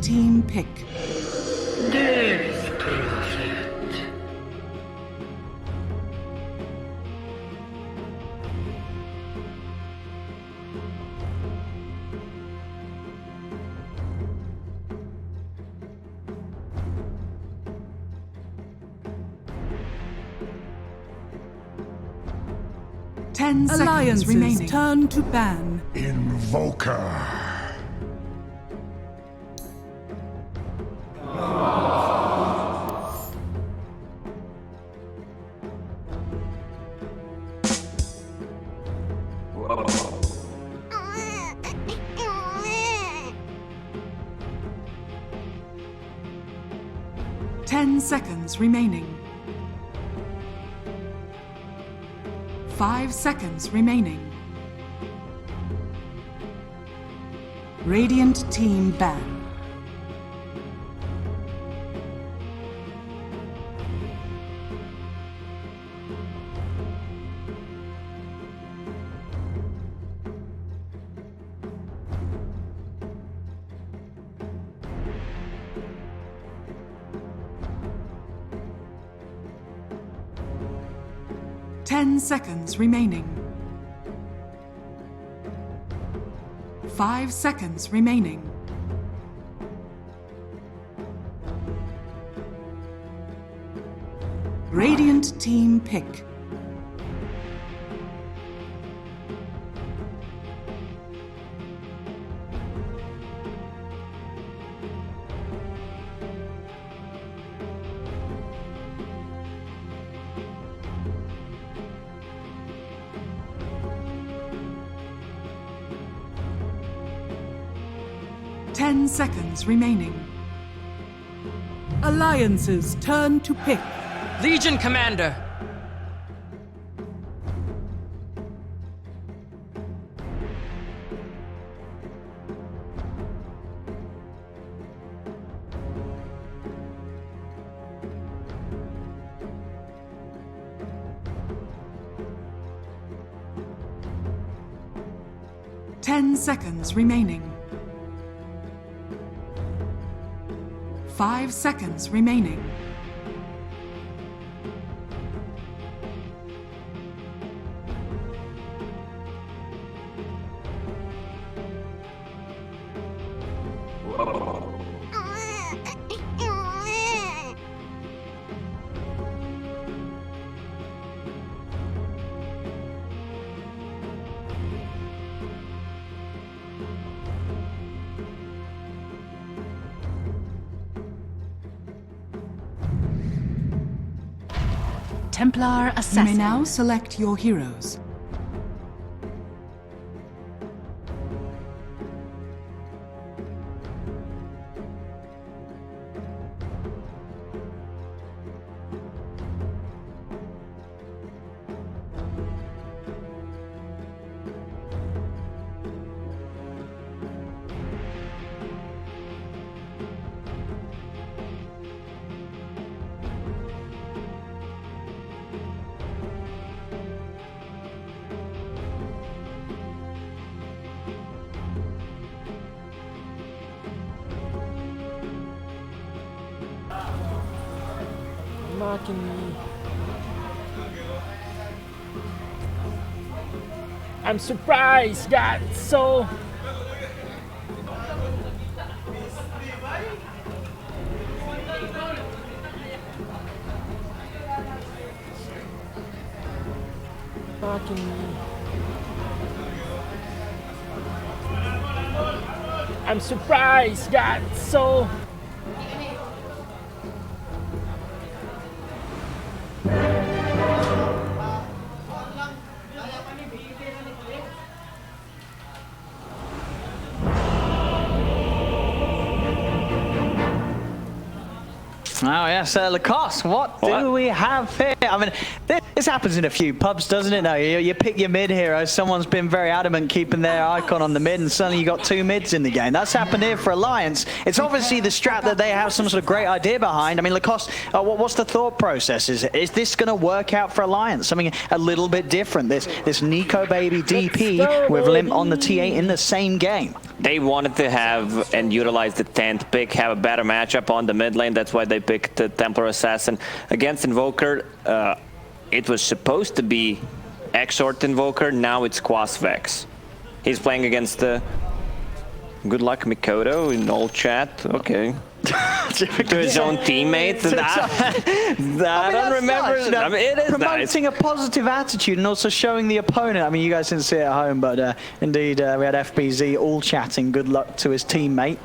team pick. Death Prophet. Ten seconds Alliances remaining. turn to ban. Invoker. Ten seconds remaining. 5 seconds remaining. Radiant team ban. Ten seconds remaining. 5 seconds remaining. Radiant team pick. Ten seconds remaining. Alliances turn to pick. Legion Commander. Ten seconds remaining. 5 seconds remaining. Templar You Assassin. may now select your heroes. Mocking me. I'm surprised, God, so... Mocking me. I'm surprised, God, so... Oh yes, Lacoste, what do we have here? I mean, this happens in a few pubs, doesn't it? No, you pick your mid hero, someone's been very adamant keeping their icon on the mid, and suddenly you got two mids in the game. That's happened here for Alliance. It's obviously the strat that they have some sort of great idea behind. I mean, Lacoste, what's the thought process? Is this going to work out for Alliance? Something a little bit different, this Nico baby DP with Limp on the T8 in the same game. they wanted to have and utilize the 10th pick, have a better matchup on the mid lane. That's why they picked the Templar Assassin against Invoker. It was supposed to be Exort Invoker, now it's Quas Vex. He's playing against the good luck Mikoto in all chat. Okay. To his own teammates. I don't remember. Nice, I mean, it is promoting nice. a positive attitude and also showing the opponent. I mean, you guys didn't see it at home, but indeed we had FBZ all chatting good luck to his teammate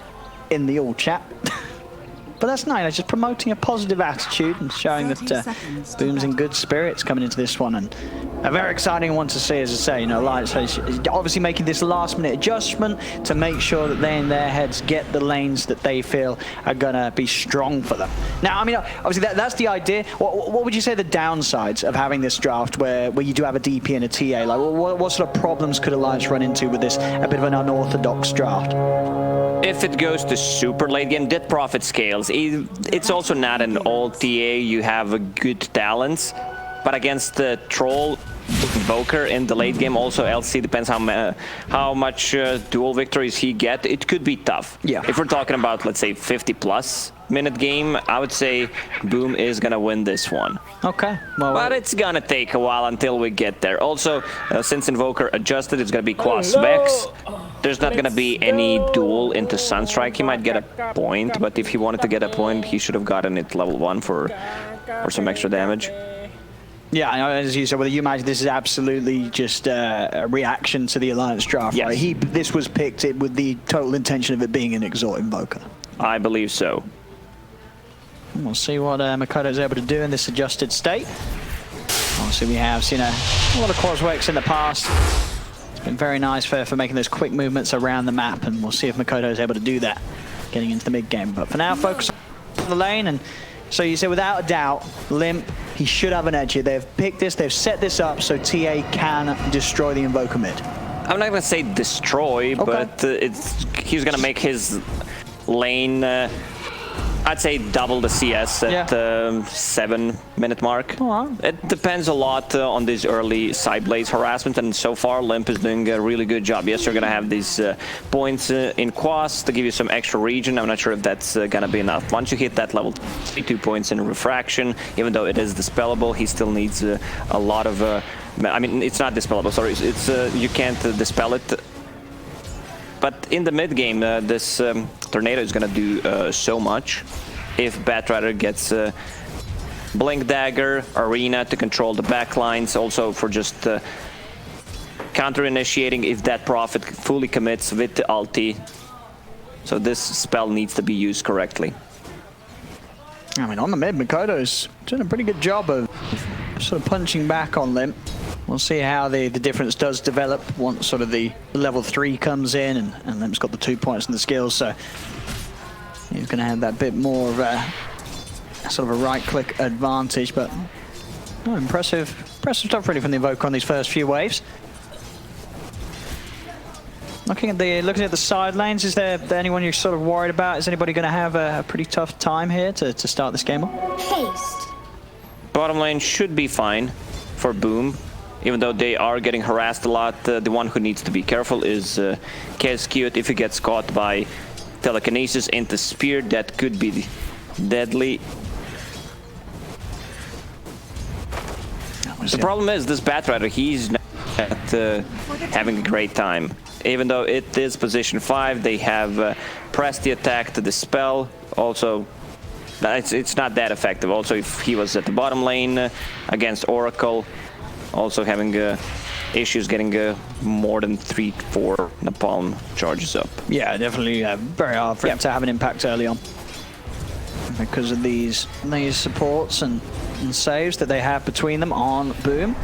in the all chat. But that's nice, just promoting a positive attitude and showing that Boom's in good spirits coming into this one. And a very exciting one to see, as I say, you know, Alliance is obviously making this last minute adjustment to make sure that they in their heads get the lanes that they feel are gonna be strong for them. Now, I mean, obviously that's the idea. What would you say the downsides of having this draft where you do have a DP and a TA? Like, what sort of problems could Alliance run into with this, a bit of an unorthodox draft? If it goes to super late game, dead profit scales. It's also not an all TA. You have a good talents, but against the troll Invoker in the late game, also LC depends how much dual victories he get. It could be tough. Yeah. If we're talking about, let's say, 50+ minute game, I would say Boom is gonna win this one. Okay. Well, but it's gonna take a while until we get there. Also, since Invoker adjusted, it's gonna be Quas Vex. There's not gonna be any duel into Sunstrike. He might get a point, but if he wanted to get a point, he should have gotten it level 1 for some extra damage. Yeah, as you said, whether you imagine this is absolutely just a reaction to the Alliance draft, yes. right? This was picked with the total intention of it being an Exort Invoker. I believe so. We'll see what Mikoto's able to do in this adjusted state. Obviously, we have seen a lot of Quaswex in the past. It's been very nice for making those quick movements around the map, and we'll see if Mikoto's able to do that getting into the mid game. But for now, focus on the lane. And so you say, without a doubt, Limp, he should have an edge here. They've picked this, they've set this up so TA can destroy the Invoker mid. I'm not gonna say destroy, okay, but he's gonna make his lane, I'd say double the CS at 7-minute mark. Oh, wow. It depends a lot on this early side blaze harassment, and so far Limp is doing a really good job. Yes, you're gonna have these points in Quas to give you some extra region. I'm not sure if that's gonna be enough. Once you hit that level, 2 points in refraction, even though it is dispellable, he still needs a lot of. I mean, it's not dispellable. Sorry, it's you can't dispel it. But in the mid game, this Tornado is gonna do so much. If Batrider gets Blink Dagger, Arena to control the backlines, also for just counter-initiating if that Prophet fully commits with the ulti. So this spell needs to be used correctly. I mean, on the mid, Mikoto's doing a pretty good job of sort of punching back on Limp. We'll see how the difference does develop once sort of the level 3 comes in and Limp's got the 2 points in the skills, so he's going to have that bit more of a sort of a right-click advantage. But impressive stuff really from the Invoker on these first few waves. Looking at the side lanes, is there anyone you're sort of worried about? Is anybody going to have a pretty tough time here to start this game off? Haste. Bottom lane should be fine for Boom, even though they are getting harassed a lot. The one who needs to be careful is Kyiv. If he gets caught by telekinesis into spear, that could be deadly. The problem is this Batrider, he's not having a great time. Even though it is position 5, they have pressed the attack to dispel. Also, it's not that effective. Also, if he was at the bottom lane against Oracle, also having issues getting more than 3-4 napalm charges up. Yeah, definitely very hard for him to have an impact early on because of these supports and saves that they have between them on Boom.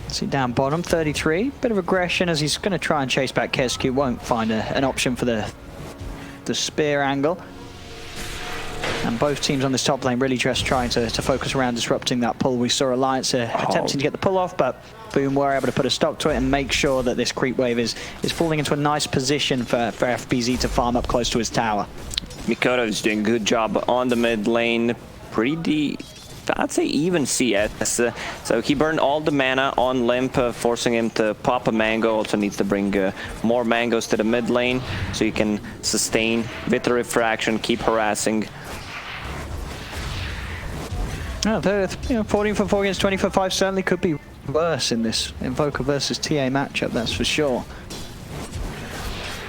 See down bottom, 33, bit of aggression as he's going to try and chase back Kyiv. Won't find an option for the spear angle. And both teams on this top lane really just trying to focus around disrupting that pull. We saw Alliance attempting to get the pull off, but Boom were able to put a stop to it and make sure that this creep wave is falling into a nice position for FBZ to farm up close to his tower. Mikoto is doing a good job on the mid lane. Pretty I'd say even CS. So he burned all the mana on Limp, forcing him to pop a mango. Also needs to bring more mangoes to the mid lane so he can sustain with the refraction, keep harassing. Oh, 14 for 4 against 20 for 5 certainly could be worse in this Invoker versus TA matchup, that's for sure.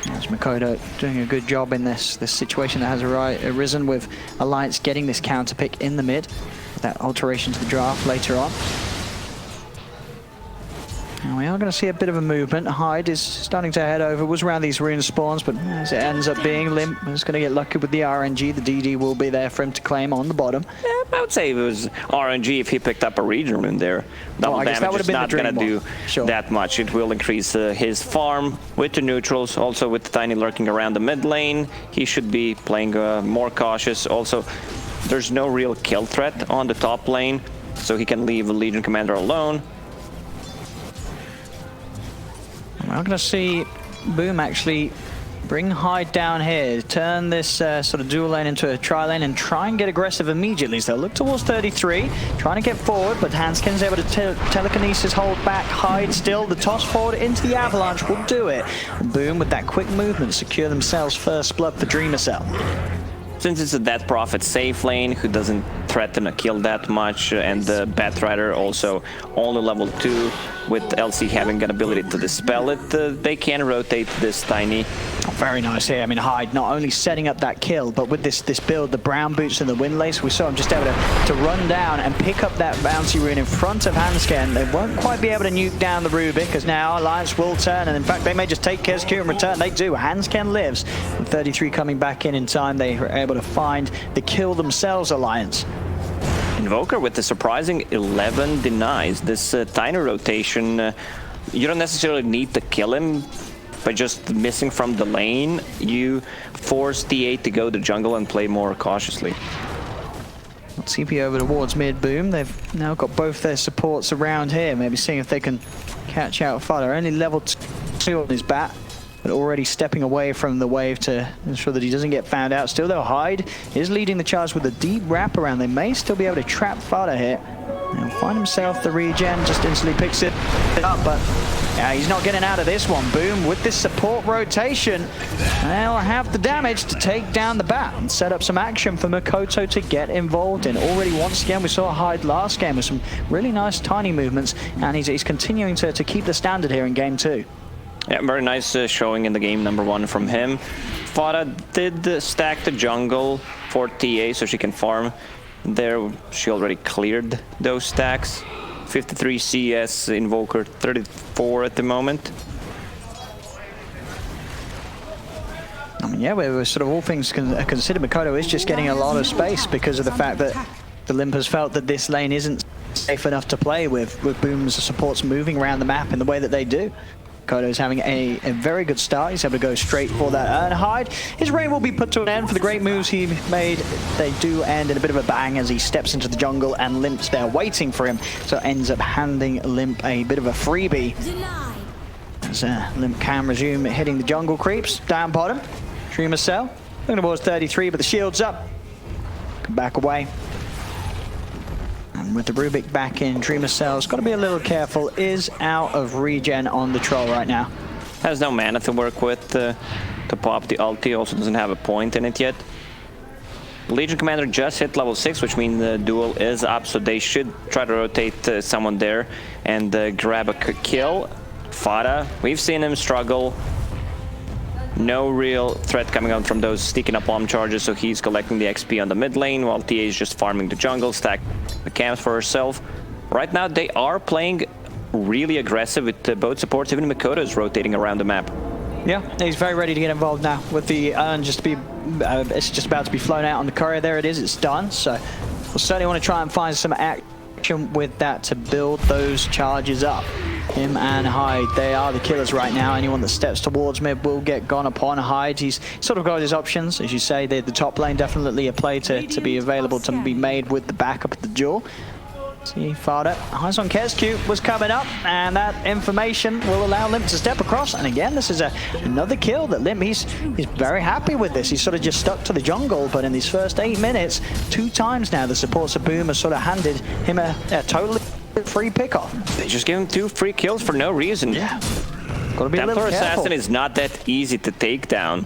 As Mikoto doing a good job in this situation that has arisen with Alliance getting this counter pick in the mid. That alteration to the draft later on. And we are going to see a bit of a movement. Hyde is starting to head over, was around these rune spawns, but as it ends up being, Limp is going to get lucky with the RNG. The DD will be there for him to claim on the bottom. Yeah, I would say it was RNG if he picked up a region rune there. Double damage is not going to do that much. It will increase his farm with the neutrals, also with the Tiny lurking around the mid lane. He should be playing more cautious. Also, there's no real kill threat on the top lane, so he can leave the Legion Commander alone. We're going to see Boom actually bring Hyde down here, turn this sort of dual lane into a tri lane and try and get aggressive immediately. So they'll look towards 33, trying to get forward, but Hanskin's able to telekinesis hold back Hyde still. The toss forward into the avalanche will do it. And Boom with that quick movement secure themselves first blood for Dreamer Cell. Since it's a Death Prophet safe lane who doesn't threaten a kill that much, and the Batrider also only level 2 with LC having an ability to dispel it, they can rotate this Tiny. Very nice here. I mean, Hyde not only setting up that kill, but with this build, the brown boots and the windlace, we saw him just able to run down and pick up that bouncy rune in front of Hanskin. They won't quite be able to nuke down the Rubik, because now Alliance will turn, and in fact, they may just take KSQ and return. They do. Hanskin lives. With 33 coming back in time, they were able to find the kill themselves, Alliance. Invoker with the surprising 11 denies. This Tiny rotation, you don't necessarily need to kill him by just missing from the lane. You force T8 to go to jungle and play more cautiously. TP over towards mid Boom. They've now got both their supports around here. Maybe seeing if they can catch out Fodder. Only level 2 on his bat, but already stepping away from the wave to ensure that he doesn't get found out. Still though, Hyde is leading the charge with a deep wraparound. They may still be able to trap Fodder here. He'll find himself the regen, just instantly picks it up, but yeah, he's not getting out of this one. Boom with this support rotation. They'll have the damage to take down the bat and set up some action for Mikoto to get involved in. Already once again, we saw Hyde last game with some really nice Tiny movements, and he's continuing to keep the standard here in game 2. Yeah, very nice showing in the game number 1 from him. Fodder did stack the jungle for TA so she can farm. There, she already cleared those stacks. 53 CS, Invoker 34 at the moment. I mean, yeah, we're sort of all things considered. Mikoto is just getting a lot of space because of the fact that the Limpers felt that this lane isn't safe enough to play with Boom's supports moving around the map in the way that they do. Mikoto is having a very good start. He's able to go straight for that Urn Hyde. His reign will be put to an end for the great moves he made. They do end in a bit of a bang as he steps into the jungle and Limp's there waiting for him. So ends up handing Limp a bit of a freebie. As Limp can resume hitting the jungle creeps. Down bottom, Dreamer Cell. Looking towards 33, but the shield's up. Come back away. And with the Rubik back in, Dreamer Cell's got to be a little careful. Is out of regen on the troll right now. Has no mana to work with to pop the ulti. Also doesn't have a point in it yet. Legion Commander just hit level 6, which means the duel is up, so they should try to rotate someone there and grab a kill. Fodder, we've seen him struggle. No real threat coming out from those sneaking up bomb charges, so he's collecting the XP on the mid lane while TA is just farming the jungle, stack the camps for herself. Right now they are playing really aggressive with both supports. Even Mikoto is rotating around the map. Yeah, he's very ready to get involved now with the urn just to be, it's just about to be flown out on the courier. There it is, it's done. So we'll certainly want to try and find some action with that to build those charges up. Him and Hyde, they are the killers right now. Anyone that steps towards mid will get gone upon. Hyde, he's sort of got his options. As you say, the top lane definitely a play to be available to be made with the backup of the duel. See, Fada. Eyes on Kescu was coming up, and that information will allow Limp to step across. And again, this is another kill that Limp, he's very happy with this. He's sort of just stuck to the jungle, but in these first 8 minutes, 2 times now, the supports of Boom has sort of handed him a totally free pickoff. They just give him 2 free kills for no reason. Yeah. Gotta be a little Templar careful. Assassin is not that easy to take down.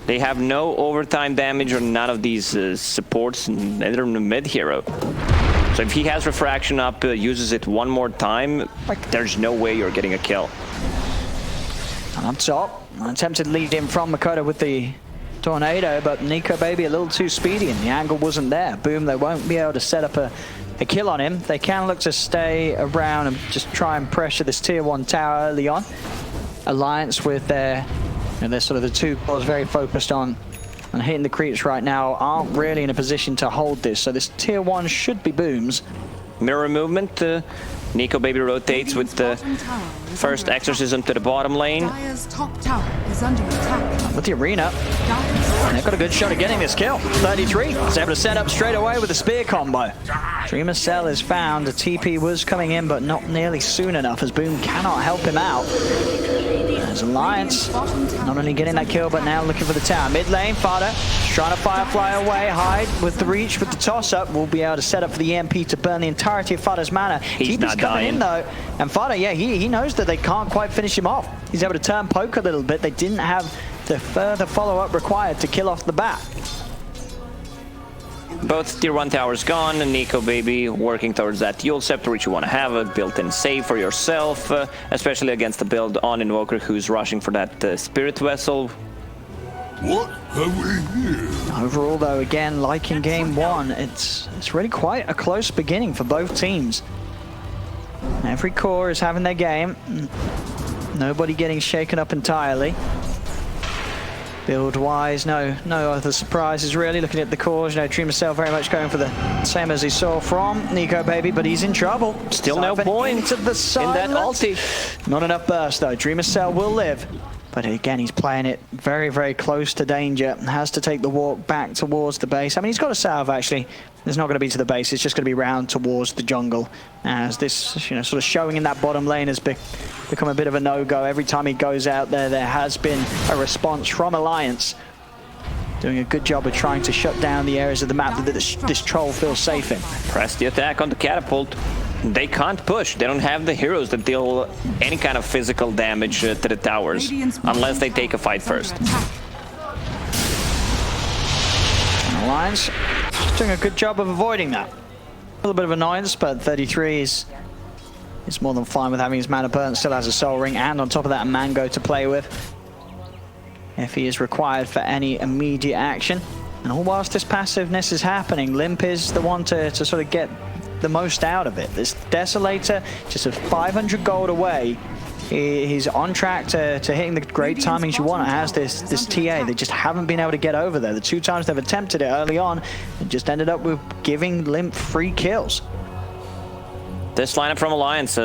They have no overtime damage on none of these supports, and they're in the mid hero. So if he has refraction up, uses it one more time, like there's no way you're getting a kill. And up top, an attempted lead in from Makoto with the tornado, but Nico Baby a little too speedy and the angle wasn't there. Boom, they won't be able to set up a kill on him. They can look to stay around and just try and pressure this tier 1 tower early on. Alliance with their, they're sort of the 2 cores very focused on hitting the creeps right now, aren't really in a position to hold this. So this tier 1 should be Boom's. Mirror movement, Nico Baby rotates with the first exorcism to the bottom lane. Dire's top tower is under attack. With the arena, Dire's they've got a good shot at getting this kill. 33 is able to set up straight away with a spear combo. Dreamer Cell is found. The TP was coming in, but not nearly soon enough as Boom cannot help him out. As Alliance not only getting that kill, but now looking for the tower. Mid lane, Fada trying to Firefly away, hide with the reach with the toss-up. Will be able to set up for the EMP to burn the entirety of Fada's mana. He's not coming dying in though, and Fada, yeah, he knows that they can't quite finish him off. He's able to turn poke a little bit. They didn't have the further follow-up required to kill off the bat. Both tier 1 towers gone, and Nico Baby working towards that Yule Scepter, which you want to have a built-in save for yourself, especially against the build on Invoker who's rushing for that Spirit Vessel. What have we here? Overall though, again, like in game 1, it's really quite a close beginning for both teams. Every core is having their game. Nobody getting shaken up entirely. Build-wise, no other surprises really. Looking at the cores, Dreamer Cell very much going for the same as he saw from Nico Baby, but he's in trouble. Still no point into the in that ulti. Not enough burst though. Dreamer Cell will live. But again, he's playing it very, very close to danger. Has to take the walk back towards the base. I mean, he's got a salve, actually. It's not going to be to the base. It's just going to be round towards the jungle. As this, sort of showing in that bottom lane has become a bit of a no-go. Every time he goes out there, there has been a response from Alliance. Doing a good job of trying to shut down the areas of the map that this troll feels safe in. Press the attack on the catapult. They can't push. They don't have the heroes that deal any kind of physical damage to the towers, unless they take a fight first. And Alliance doing a good job of avoiding that. A little bit of annoyance, but 33 is more than fine with having his mana burnt. Still has a soul ring, and on top of that, a mango to play with if he is required for any immediate action. And all whilst this passiveness is happening, Limp is the one to sort of get the most out of it. This Desolator, just a 500 gold away. He's on track to hitting the great timings you want as this TA. They just haven't been able to get over there. The 2 times they've attempted it early on, it just ended up with giving Limp free kills. This lineup from Alliance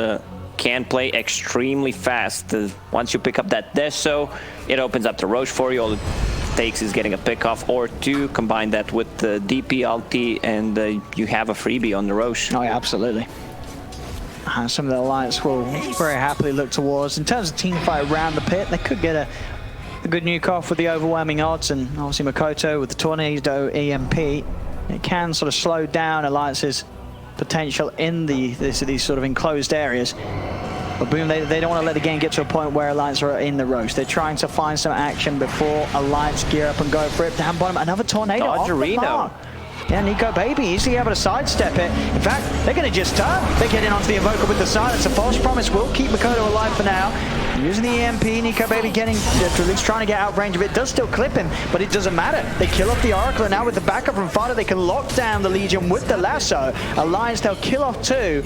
can play extremely fast. Once you pick up that Deso, it opens up the Roche for you. All it takes is getting a pickoff or 2, combine that with the DP ulti, and you have a freebie on the Roche. Oh yeah, absolutely. Some of the Alliance will very happily look towards. In terms of team fight around the pit, they could get a good nuke off with the overwhelming odds, and obviously Makoto with the Tornado EMP. It can sort of slow down Alliance's potential in these sort of enclosed areas. But Boom, they don't want to let the game get to a point where Alliance are in the roast. They're trying to find some action before Alliance gear up and go for it. Down bottom, another tornado off the mark. Yeah, Nico Baby easily able to sidestep it. In fact, they're going to just turn. They're getting onto the Invoker with the silence. A false promise will keep Makoto alive for now. Using the EMP, Nico Baby getting, at least trying to get out range of it. Does still clip him, but it doesn't matter. They kill off the Oracle, and now with the backup from Fada, they can lock down the Legion with the lasso. Alliance, they'll kill off 2.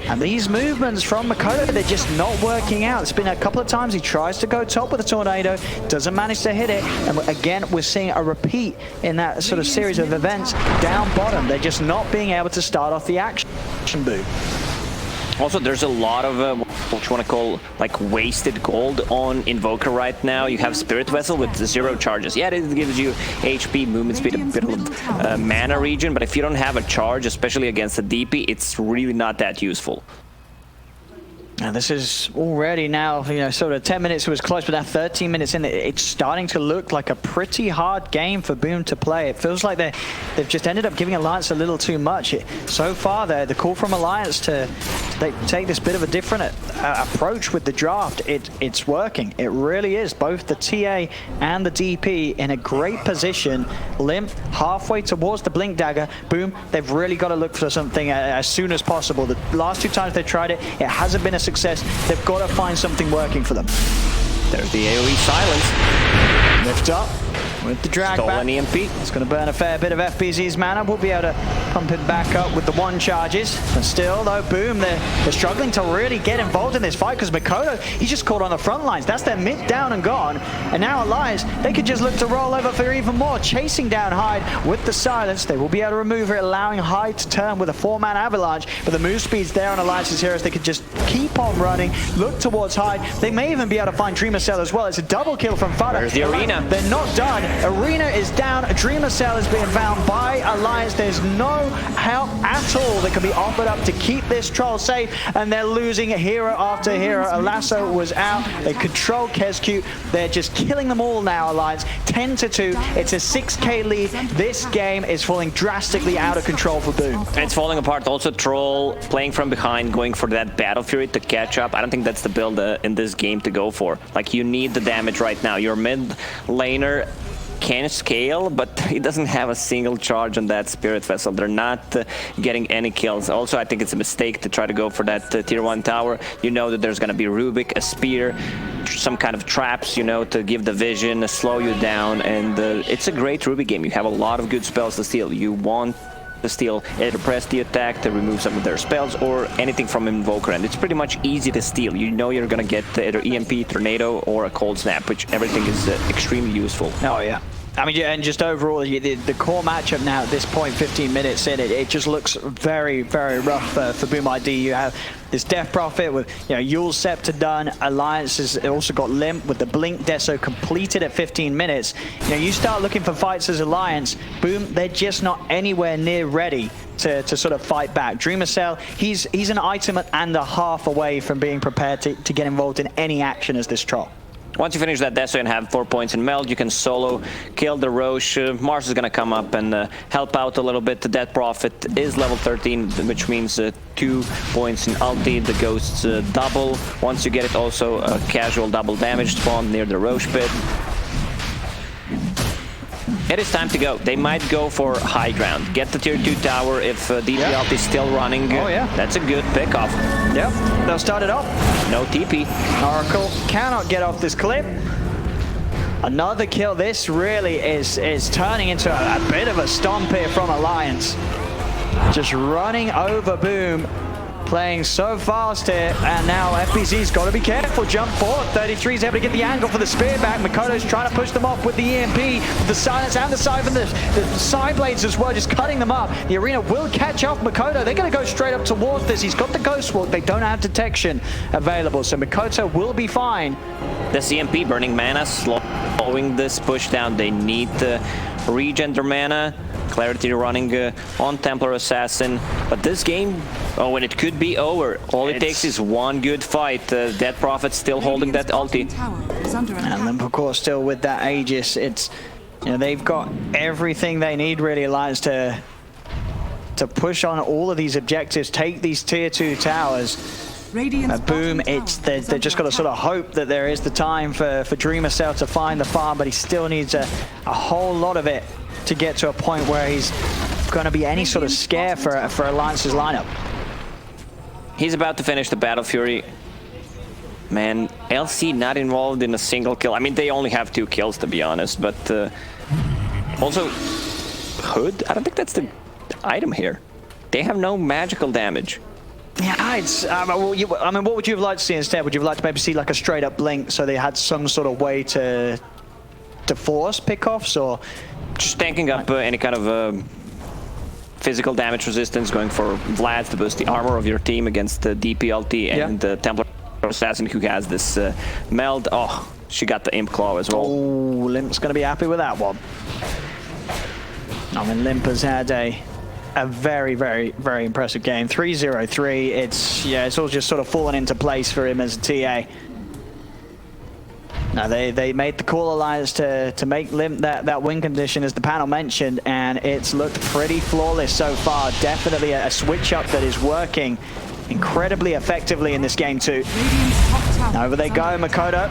And these movements from Makoto, they're just not working out. It's been a couple of times he tries to go top with a tornado, doesn't manage to hit it. And again, we're seeing a repeat in that sort of series of events down bottom. They're just not being able to start off the action boot. Also, there's a lot of what you want to call like wasted gold on Invoker right now. You have Spirit Vessel with 0 charges. Yeah, it gives you HP, movement speed, a bit of mana regen, but if you don't have a charge, especially against a DP, it's really not that useful. And this is already now, you know, sort of 10 minutes was close, but now 13 minutes in, it's starting to look like a pretty hard game for Boom to play. It feels like they've just ended up giving Alliance a little too much. So far, the call from Alliance to take this bit of a different approach with the draft, it's working. It really is. Both the TA and the DP in a great position. Limp halfway towards the Blink Dagger. Boom, they've really got to look for something as soon as possible. The last 2 times they tried it, it hasn't been a success. They've got to find something working for them. There's the AoE silence. Lift up with the drag Stolen back. EMP. It's going to burn a fair bit of FBZ's mana. We'll be able to pump it back up with the 1 charges. And still, though, Boom, they're struggling to really get involved in this fight because Mikoto, he's just caught on the front lines. That's their mid down and gone. And now Alliance, they could just look to roll over for even more. Chasing down Hyde with the silence. They will be able to remove it, allowing Hyde to turn with a 4-man avalanche. But the move speed's there on Alliance's heroes. They could just keep on running, look towards Hyde. They may even be able to find Dreamer Cell as well. It's a double kill from Fada. Where's the Arena? They're not done. Arena is down. A Dreamer Cell is being found by Alliance. There's no help at all that can be offered up to keep this troll safe, and they're losing hero after hero. Alasso was out. They control Kescute. They're just killing them all now, Alliance. 10-2. It's a 6k lead. This game is falling drastically out of control for Boom. It's falling apart. Also, Troll playing from behind, going for that Battle Fury to catch up. I don't think that's the build in this game to go for. Like, you need the damage right now. Your mid laner can scale, but he doesn't have a single charge on that Spirit Vessel. They're not getting any kills. Also, I think it's a mistake to try to go for that tier 1 tower. You know that there's going to be Rubik, a spear, some kind of traps, you know, to give the vision, slow you down, and it's a great Rubik game. You have a lot of good spells to steal. You want to steal, either press the attack to remove some of their spells or anything from Invoker, and it's pretty much easy to steal. You know you're gonna get either EMP, Tornado, or a Cold Snap, which everything is extremely useful. Oh yeah. I mean, and just overall, the core matchup now at this point, 15 minutes in, it just looks very, very rough for Boom ID. You have this Death Prophet with, you know, Yule's Scepter done. Alliance has also got Limp with the Blink Deso completed at 15 minutes. You know, you start looking for fights as Alliance, Boom, they're just not anywhere near ready to sort of fight back. Dreamer Cell, he's an item and a half away from being prepared to get involved in any action as this troll. Once you finish that Deso and have 4 points in Meld, you can solo kill the Roche. Mars is going to come up and help out a little bit. The Death Prophet is level 13, which means 2 points in ulti. The Ghosts double. Once you get it, also a casual double damage spawn near the Roche pit. It is time to go. They might go for high ground. Get the tier 2 tower if DP ult is still running. Oh yeah. That's a good pickoff. Yep, they'll start it off. No TP. Oracle cannot get off this clip. Another kill. This really is turning into a bit of a stomp here from Alliance. Just running over Boom. Playing so fast here, and now FBZ's got to be careful. Jump forward. 33's able to get the angle for the spear back. Makoto's trying to push them off with the EMP, with the silence and the Siphon, the side blades as well, just cutting them up. The Arena will catch up Makoto. They're going to go straight up towards this. He's got the Ghost Walk. They don't have detection available, so Makoto will be fine. The CMP burning mana, slowing this push down. They need to regen their mana. Clarity running on Templar Assassin, but this game, oh, and it could be over. All it takes is one good fight. Death Prophet still holding that ulti. And then, of course, still with that Aegis, it's, you know, they've got everything they need, really, Alliance, to push on all of these objectives, take these tier 2 towers. Boom, they're just got to sort of hope that there is the time for Dreamer Cell to find the farm, but he still needs a whole lot of it to get to a point where he's going to be any sort of scare for Alliance's lineup. He's about to finish the Battle Fury. Man, LC not involved in a single kill. I mean, they only have 2 kills, to be honest, but also Hood, I don't think that's the item here. They have no magical damage. Yeah, it's, I mean, what would you have liked to see instead? Would you have liked to maybe see like a straight up blink so they had some sort of way to force pickoffs, or just tanking up any kind of physical damage resistance, going for Vlad to boost the armor of your team against the DP ulti and the Templar assassin who has this meld. Oh, she got the imp claw as well. Oh, Limp's going to be happy with that one. I mean, Limp has had a very, very, very impressive game. 3-0-3. It's all just sort of fallen into place for him as a TA. Now they made the call, Alliance, to make Limp that win condition, as the panel mentioned, and it's looked pretty flawless so far. Definitely a switch up that is working incredibly effectively in this game too. Now over they go, Makoto.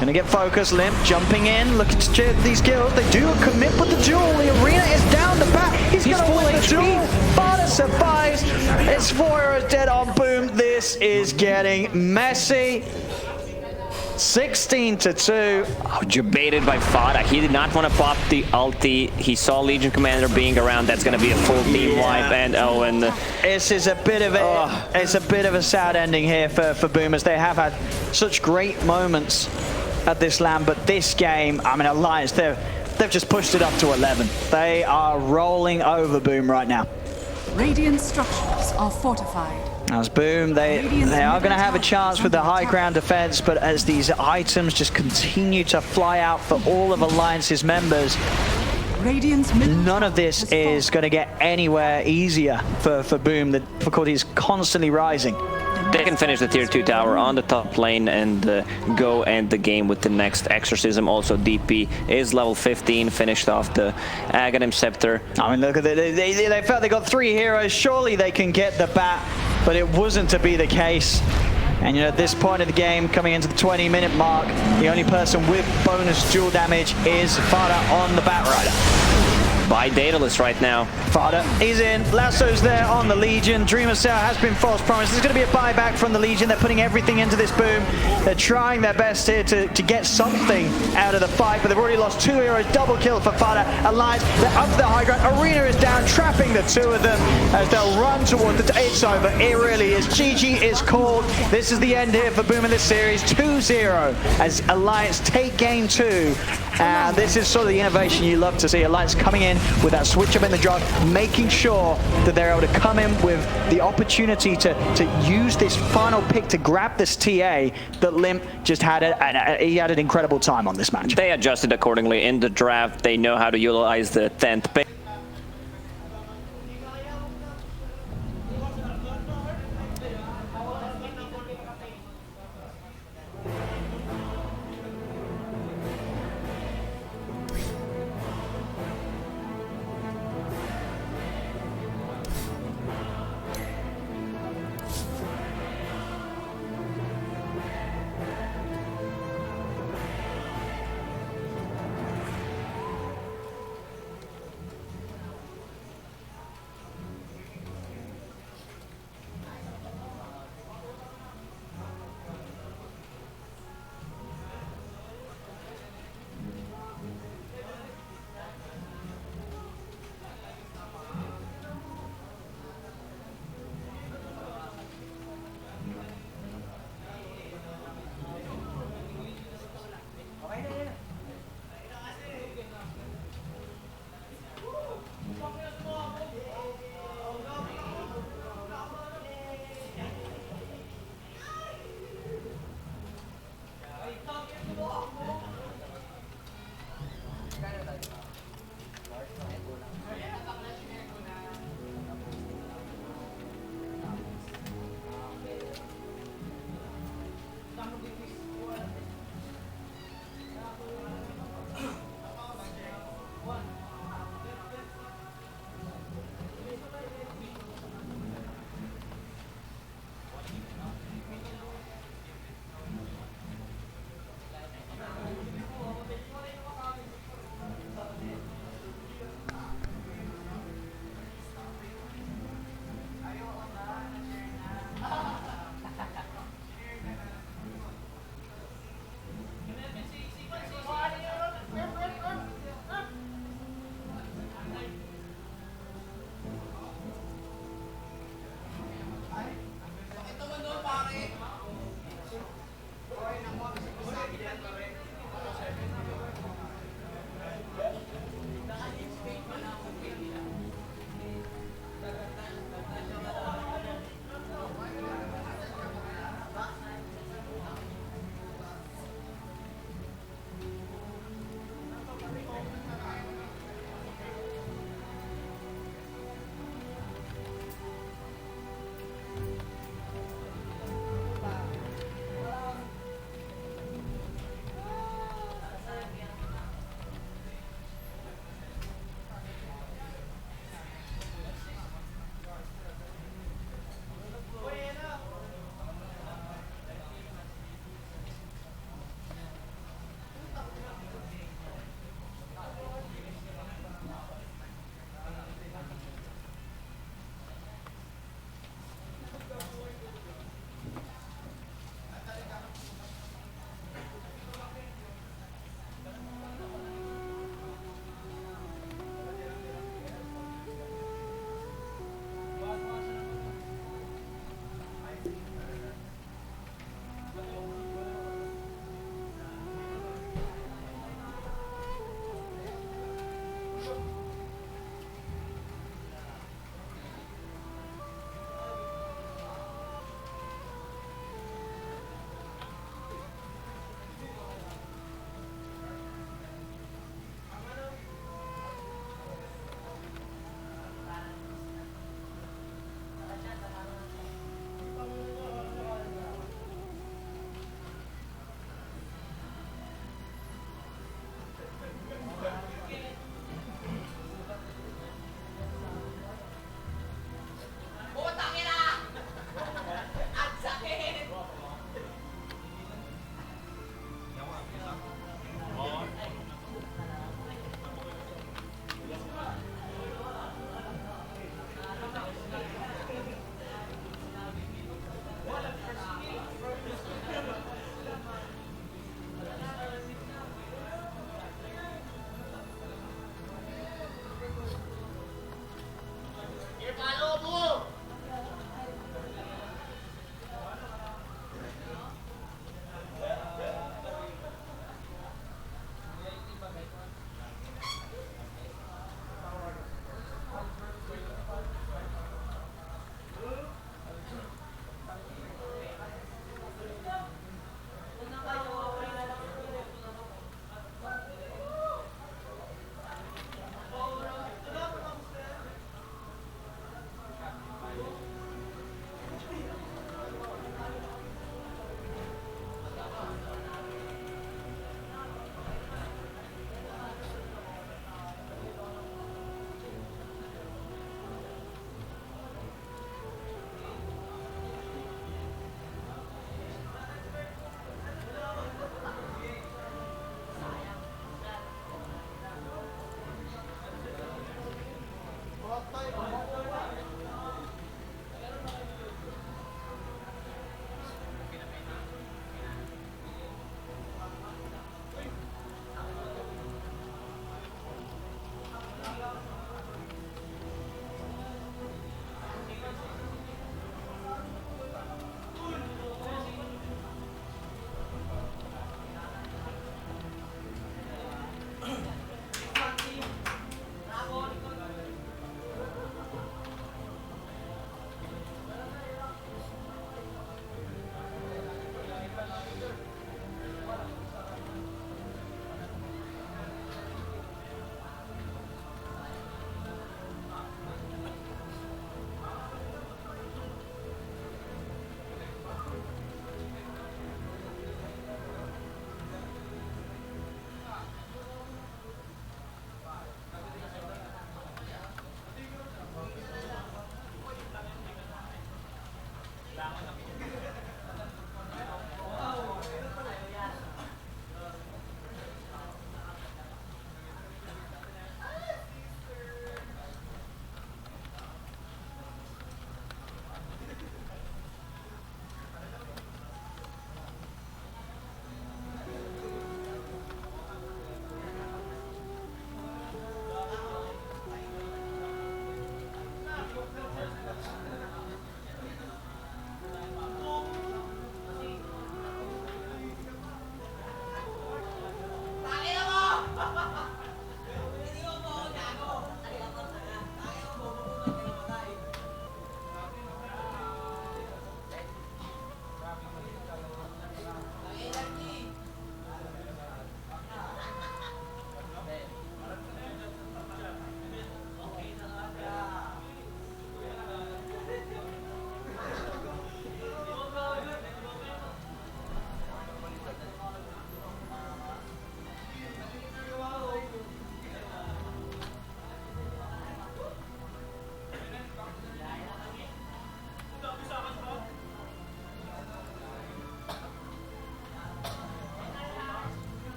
Gonna get focused, Limp jumping in, looking to chip these kills. They do commit with the duel. The arena is down the back. He's gonna win the duel. Fada survives. It's 4 heroes dead on Boom. This is getting messy. 16-2. Oh, debated by Fada. He did not want to pop the ulti. He saw Legion Commander being around. That's going to be a full team wipe. And this is a bit of it's a bit of a sad ending here for Boomers. They have had such great moments at this LAN, but this game, I mean, Alliance, they've just pushed it up to 11. They are rolling over Boom right now. Radiant structures are fortified. As Boom, they are going to have a chance with the high ground defense, but as these items just continue to fly out for all of Alliance's members, none of this is going to get anywhere easier for Boom. The difficulty is constantly rising. They can finish the tier 2 tower on the top lane and go end the game with the next exorcism. Also, DP is level 15, finished off the Aghanim Scepter. I mean, look at they felt they got 3 heroes. Surely they can get the bat, but it wasn't to be the case. And you know, at this point of the game, coming into the 20-minute mark, the only person with bonus dual damage is Fada on the Batrider. By Daedalus right now. Fada is in. Lasso's there on the Legion. Dreamer Cell has been false promised. There's going to be a buyback from the Legion. They're putting everything into this Boom. They're trying their best here to get something out of the fight, but they've already lost 2 heroes. Double kill for Fada. Alliance, they're up to the high ground. Arena is down, trapping the 2 of them as they'll run toward the... It's over. It really is. GG is called. This is the end here for Boom in this series. 2-0 as Alliance take game 2. And this is sort of the innovation you love to see. Alliance coming in with that switch up in the draft, making sure that they're able to come in with the opportunity to use this final pick to grab this TA that Limp just had. He had an incredible time on this match. They adjusted accordingly in the draft. They know how to utilize the 10th pick.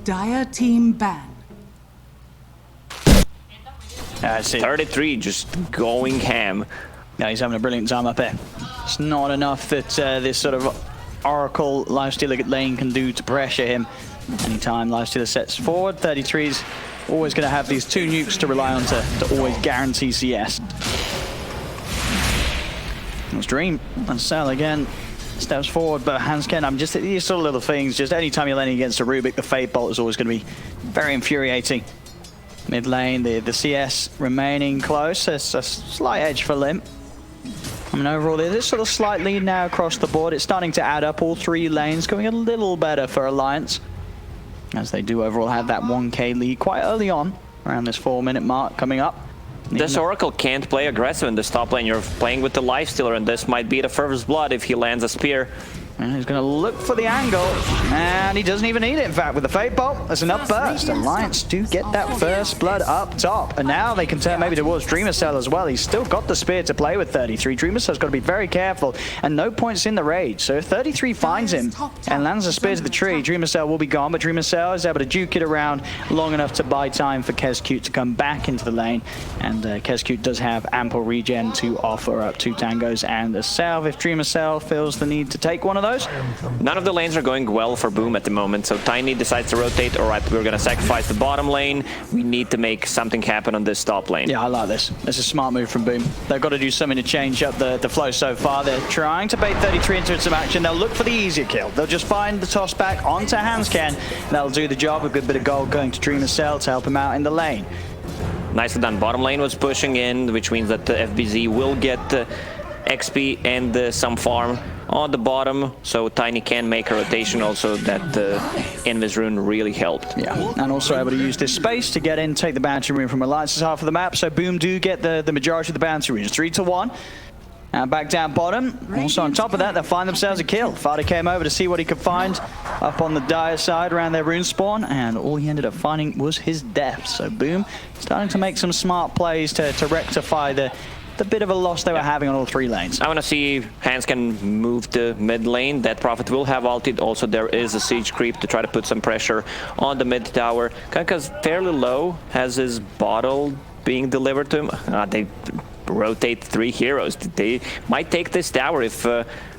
Dire team ban. That's it. 33 just going ham. Yeah, he's having a brilliant time up here. It's not enough that this sort of Oracle Lifestealer lane can do to pressure him. Anytime Lifestealer sets forward, 33's always going to have these two nukes to rely on to always guarantee CS. That's Dream. And Sal again steps forward, but Hansken, I'm just these sort of little things. Just anytime you're laning against a Rubik, the Fate Bolt is always going to be very infuriating. Mid lane, the CS remaining close. It's a slight edge for Limp. I mean, overall, there's sort of slight lead now across the board. It's starting to add up. All three lanes going a little better for Alliance, as they do overall have that 1k lead quite early on, around this 4-minute mark coming up. This Oracle can't play aggressive in this top lane. You're playing with the Lifestealer, and this might be the first blood if he lands a spear. And he's going to look for the angle, and he doesn't even need it, in fact, with the Fate Bolt. There's enough burst. Alliance do get that first blood up top, and now they can turn maybe towards DreamerCell as well. He's still got the spear to play with 33. DreamerCell's got to be very careful, and no points in the rage. So if 33 finds him and lands a spear to the tree, DreamerCell will be gone, but DreamerCell is able to juke it around long enough to buy time for Kezcute to come back into the lane, and Kezcute does have ample regen to offer up 2 tangos and a salve if DreamerCell feels the need to take one of those. None of the lanes are going well for Boom at the moment, so Tiny decides to rotate. All right, we're going to sacrifice the bottom lane. We need to make something happen on this top lane. Yeah, I like this. It's a smart move from Boom. They've got to do something to change up the flow so far. They're trying to bait 33 into some action. They'll look for the easier kill. They'll just find the toss back onto Hansken. That'll do the job. A good bit of gold going to DreamerCell to help him out in the lane. Nicely done. Bottom lane was pushing in, which means that the FBZ will get XP and some farm on the bottom, so Tiny can make a rotation also. That Invis rune really helped. Yeah, and also able to use this space to get in, take the bounty rune from Alliance's half of the map, so Boom do get the majority of the bounty runes, 3-1. And back down bottom, also on top of that, they'll find themselves a kill. Fada came over to see what he could find up on the Dire side around their rune spawn, and all he ended up finding was his death. So Boom starting to make some smart plays to rectify the bit of a loss they were having on all 3 lanes. I want to see Hansken move to mid lane. That Prophet will have ulted. Also, there is a siege creep to try to put some pressure on the mid tower. Kanka's fairly low, has his bottle being delivered to him. They rotate 3 heroes. They might take this tower if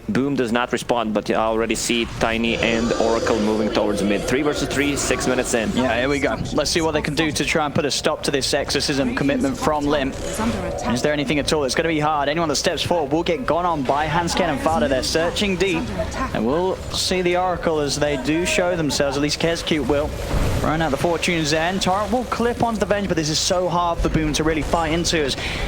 Boom does not respond, but I already see Tiny and Oracle moving towards mid. 3 versus 3, 6 minutes in. Yeah, here we go. Let's see what they can do to try and put a stop to this exorcism commitment from Limp. Is there anything at all? It's going to be hard. Anyone that steps forward will get gone on by Hansken and Fada. They're searching deep, and we'll see the Oracle as they do show themselves. At least Kezcute will. Throwing out the Fortune's End. Torrent will clip onto the bench, but this is so hard for Boom to really fight into.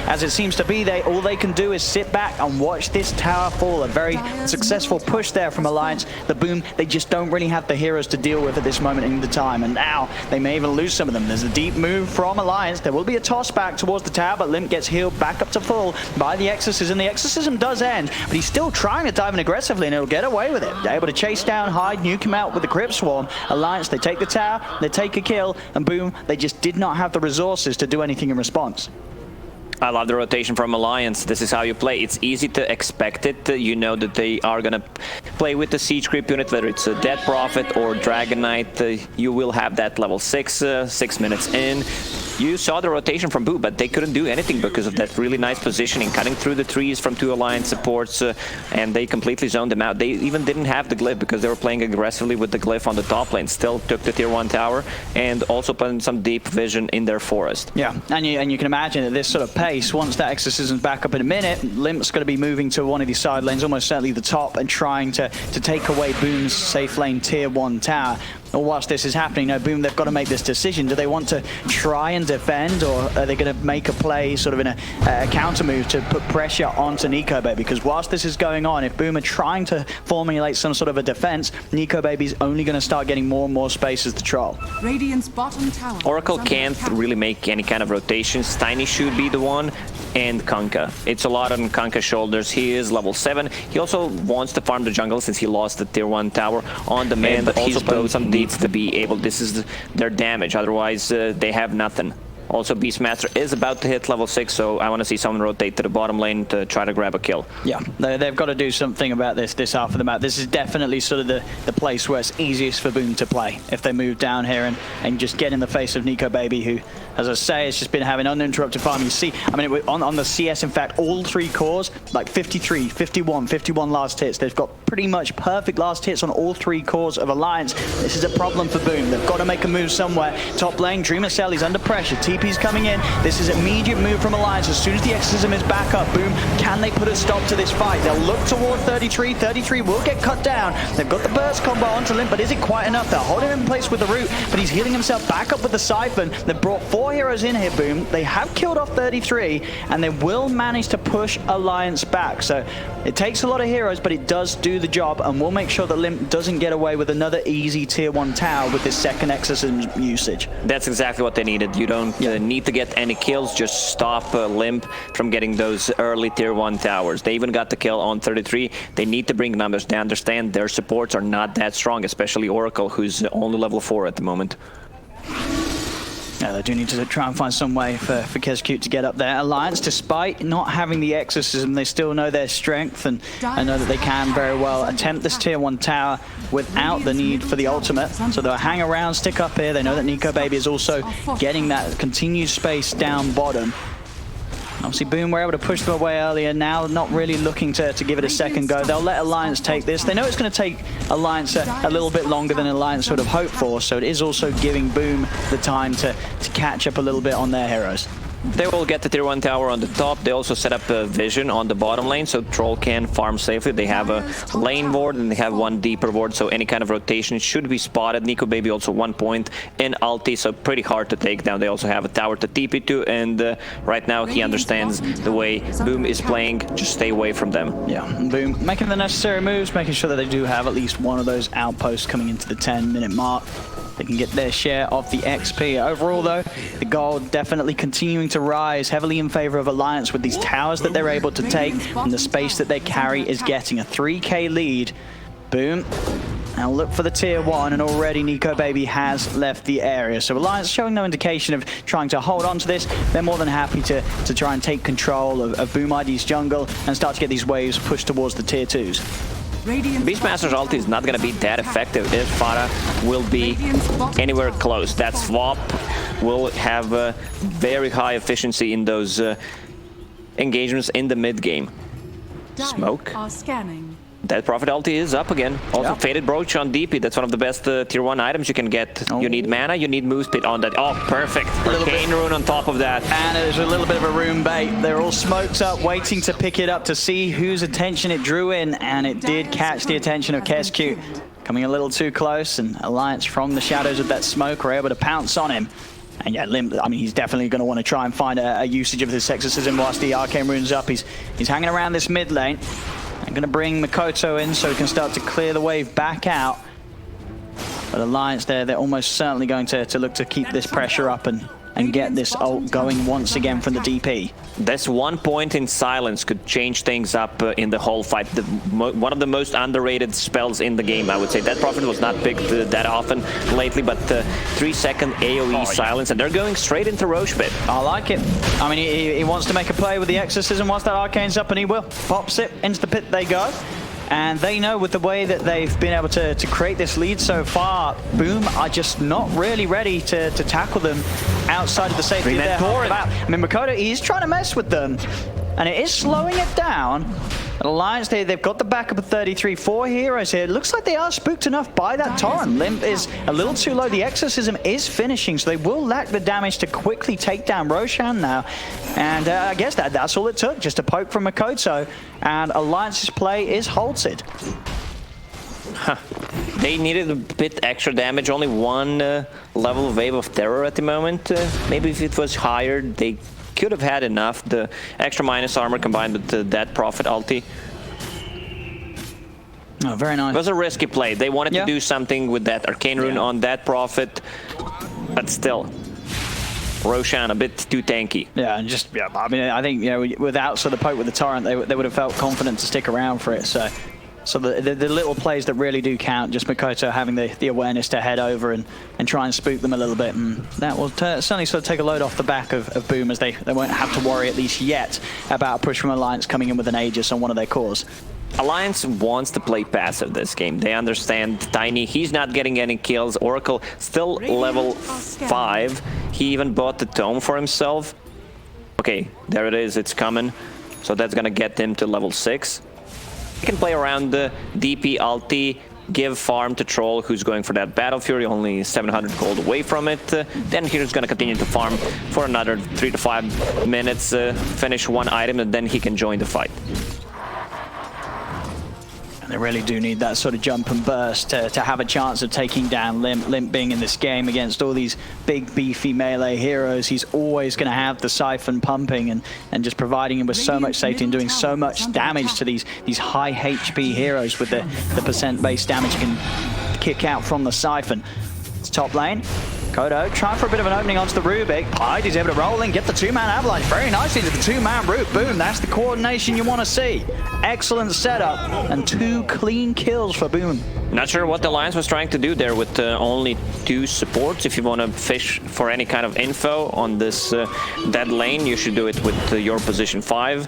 As it seems to be, all they can do is sit back and watch this tower fall. A very successful push there from Alliance. The Boom, they just don't really have the heroes to deal with at this moment in the time, and now they may even lose some of them. There's a deep move from Alliance. There will be a toss back towards the tower, but Limp gets healed back up to full by the Exorcism. The Exorcism does end, but he's still trying to dive in aggressively, and he'll get away with it. They're able to chase down, hide, nuke him out with the Crypt Swarm. Alliance, they take the tower, they take a kill, and Boom, they just did not have the resources to do anything in response. I love the rotation from Alliance. This is how you play. It's easy to expect it. You know that they are going to play with the Siege Creep unit, whether it's a Dead Prophet or Dragon Knight. You will have that level 6, 6 minutes in. You saw the rotation from Boo, but they couldn't do anything because of that really nice positioning, cutting through the trees from 2 Alliance supports, and they completely zoned them out. They even didn't have the glyph because they were playing aggressively with the glyph on the top lane. Still took the tier 1 tower and also put in some deep vision in their forest. Yeah, and you can imagine that this sort of pace, once that Exorcism's back up in a minute, Limp's going to be moving to one of these side lanes, almost certainly the top, and trying to take away Boom's safe lane tier 1 tower. Or whilst this is happening, Boom, they've got to make this decision. Do they want to try and defend, or are they going to make a play sort of in a counter move to put pressure onto NicoBaby? Because whilst this is going on, if Boom are trying to formulate some sort of a defense, NicoBaby's only going to start getting more and more space as the troll. Radiant's bottom tower. Oracle can't really make any kind of rotations. Tiny should be the one, and Kunkka. It's a lot on Kunkka's shoulders. He is level 7. He also wants to farm the jungle since he lost the tier 1 tower on the man, but also put some needs to be able. This is their damage. Otherwise, they have nothing. Also, Beastmaster is about to hit level 6, so I want to see someone rotate to the bottom lane to try to grab a kill. Yeah, they've got to do something about this half of the map. This is definitely sort of the place where it's easiest for Boom to play. If they move down here and just get in the face of NicoBaby, who, as I say, has just been having uninterrupted farm. You see, I mean, on the CS, in fact, all 3 cores, like 53, 51, 51 last hits. They've got pretty much perfect last hits on all 3 cores of Alliance. This is a problem for Boom. They've got to make a move somewhere. Top lane, Dreamer Cell, he's under pressure. TP's coming in. This is an immediate move from Alliance. As soon as the Exorcism is back up, Boom, can they put a stop to this fight? They'll look toward 33. 33 will get cut down. They've got the burst combo onto Limp, but is it quite enough? They're holding him in place with the root, but he's healing himself back up with the Siphon. They've brought 4 heroes in here, Boom. They have killed off 33, and they will manage to push Alliance back. So it takes a lot of heroes, but it does do the job, and we'll make sure that Limp doesn't get away with another easy tier 1 tower with this second Exorcism usage. That's exactly what they needed. You don't need to get any kills, just stop Limp from getting those early tier 1 towers. They even got the kill on 33. They need to bring numbers. They understand their supports are not that strong, especially Oracle, who's only level 4 at the moment. Yeah, they do need to try and find some way for KezCute to get up there. Alliance, despite not having the Exorcism, they still know their strength, and I know that they can very well attempt this tier 1 tower without the need for the ultimate. So they'll hang around, stick up here. They know that NicoBaby is also getting that continued space down bottom. Obviously, Boom were able to push them away earlier. Now, not really looking to give it a second go. They'll let Alliance take this. They know it's going to take Alliance a little bit longer than Alliance would have hoped for, so it is also giving Boom the time to catch up a little bit on their heroes. They will get the tier 1 tower on the top. They also set up a vision on the bottom lane, so Troll can farm safely. They have a lane ward and they have 1 deeper ward, so any kind of rotation should be spotted. NicoBaby also 1 point in ulti, so pretty hard to take down. They also have a tower to TP to, and right now he understands the way Boom is playing. Just stay away from them. Yeah, Boom making the necessary moves, making sure that they do have at least one of those outposts coming into the 10-minute mark. They can get their share of the XP. Overall, though, the gold definitely continuing to rise heavily in favor of Alliance with these towers that they're able to take, and the space that they carry is getting a 3k lead. Boom. Now look for the tier 1, and already NicoBaby has left the area. So Alliance showing no indication of trying to hold on to this. They're more than happy to try and take control of Boom ID's jungle and start to get these waves pushed towards the tier 2s. Beastmaster's ulti is not going to be that effective if Farah will be anywhere close. That swap will have a very high efficiency in those engagements in the mid game. Smoke. Are scanning. That Prophet ulti is up again. Also, yep. Faded Brooch on DP. That's one of the best tier 1 items you can get. Oh. You need mana, you need move speed on that. Oh, perfect. Arcane Rune on top of that. And there's a little bit of a rune bait. They're all smoked up, waiting to pick it up to see whose attention it drew in, and it did catch the attention of KezCute. Coming a little too close, and Alliance from the shadows of that smoke were able to pounce on him. And yeah, Limp, I mean, he's definitely going to want to try and find a usage of this Exorcism whilst the Arcane Rune's up. He's hanging around this mid lane. I'm going to bring Mikoto in so he can start to clear the wave back out. But Alliance there, they're almost certainly going to look to keep this pressure up and get this ult going once again from the DP. This 1 point in silence could change things up in the whole fight. One of the most underrated spells in the game, I would say. That Prophet was not picked that often lately, but 3-second AoE silence, and they're going straight into Roche Pit. I like it. I mean, he wants to make a play with the Exorcism once that Arcane's up, and he will. Pops it, into the pit they go. And they know with the way that they've been able to create this lead so far, Boom are just not really ready to tackle them outside of the safety of their home. I mean, Mikoto, he's trying to mess with them, and it is slowing it down. Alliance, they've got the backup of 33, 4 heroes here. It looks like they are spooked enough by that torrent. Limp is a little too low. The Exorcism is finishing, so they will lack the damage to quickly take down Roshan now. And I guess that's all it took, just a poke from Mikoto, and Alliance's play is halted. They needed a bit extra damage, only one level wave of terror at the moment. Maybe if it was higher, they could have had enough. The extra minus armor combined with that Prophet ulti. Oh, very nice. It was a risky play. They wanted to do something with that Arcane Rune on that Prophet, but still. Roshan a bit too tanky. Yeah, and just, I mean, I think, without sort of poke with the Torrent, they would have felt confident to stick around for it. So the little plays that really do count, just Mikoto having the awareness to head over and try and spook them a little bit. And that will certainly sort of take a load off the back of Boom, as they won't have to worry, at least yet, about a push from Alliance coming in with an Aegis on one of their cores. Alliance wants to play passive this game. They understand Tiny, he's not getting any kills. Oracle still level 5. He even bought the Tome for himself. Okay, there it is, it's coming. So that's gonna get him to level 6. He can play around the DP ulti, give farm to Troll, who's going for that Battle Fury, only 700 gold away from it. Then he's gonna continue to farm for another 3 to 5 minutes, finish one item, and then he can join the fight. They really do need that sort of jump and burst to have a chance of taking down Limp. Limp being in this game against all these big, beefy melee heroes, he's always going to have the Siphon pumping and just providing him with so much safety and doing so much damage to these high HP heroes with the percent-based damage he can kick out from the Siphon. It's top lane. Kodo trying for a bit of an opening onto the Rubik. Hyde is able to roll in, get the two-man avalanche very nicely to the two-man route. Boom, that's the coordination you want to see. Excellent setup and 2 clean kills for Boom. Not sure what the Alliance was trying to do there with only 2 supports. If you want to fish for any kind of info on this dead lane, you should do it with your position 5.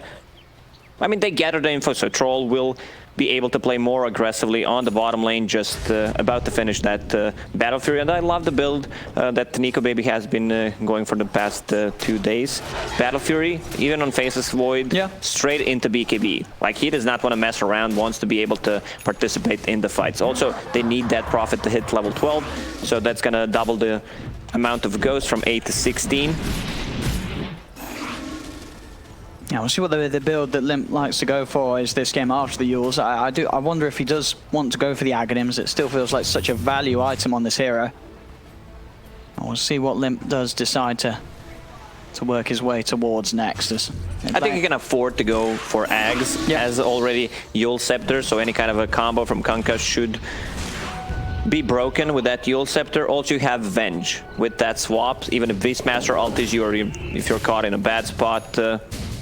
I mean, they gathered the info, so Troll will be able to play more aggressively on the bottom lane, just about to finish that Battle Fury. And I love the build that NicoBaby has been going for the past 2 days. Battle Fury, even on Faceless Void, straight into BKB. Like, he does not want to mess around, wants to be able to participate in the fights. Also, they need that Prophet to hit level 12, so that's gonna double the amount of ghosts from 8 to 16. Yeah, we'll see what the build that Limp likes to go for is this game after the Yules. I wonder if he does want to go for the Aghanims. It still feels like such a value item on this hero. We'll see what Limp does decide to work his way towards next. I think he can afford to go for Aghs, as already Yule Scepter, so any kind of a combo from Kunkka should be broken with that Yule Scepter. Also, you have Venge with that swap. Even if Beastmaster ultis you, or if you're caught in a bad spot,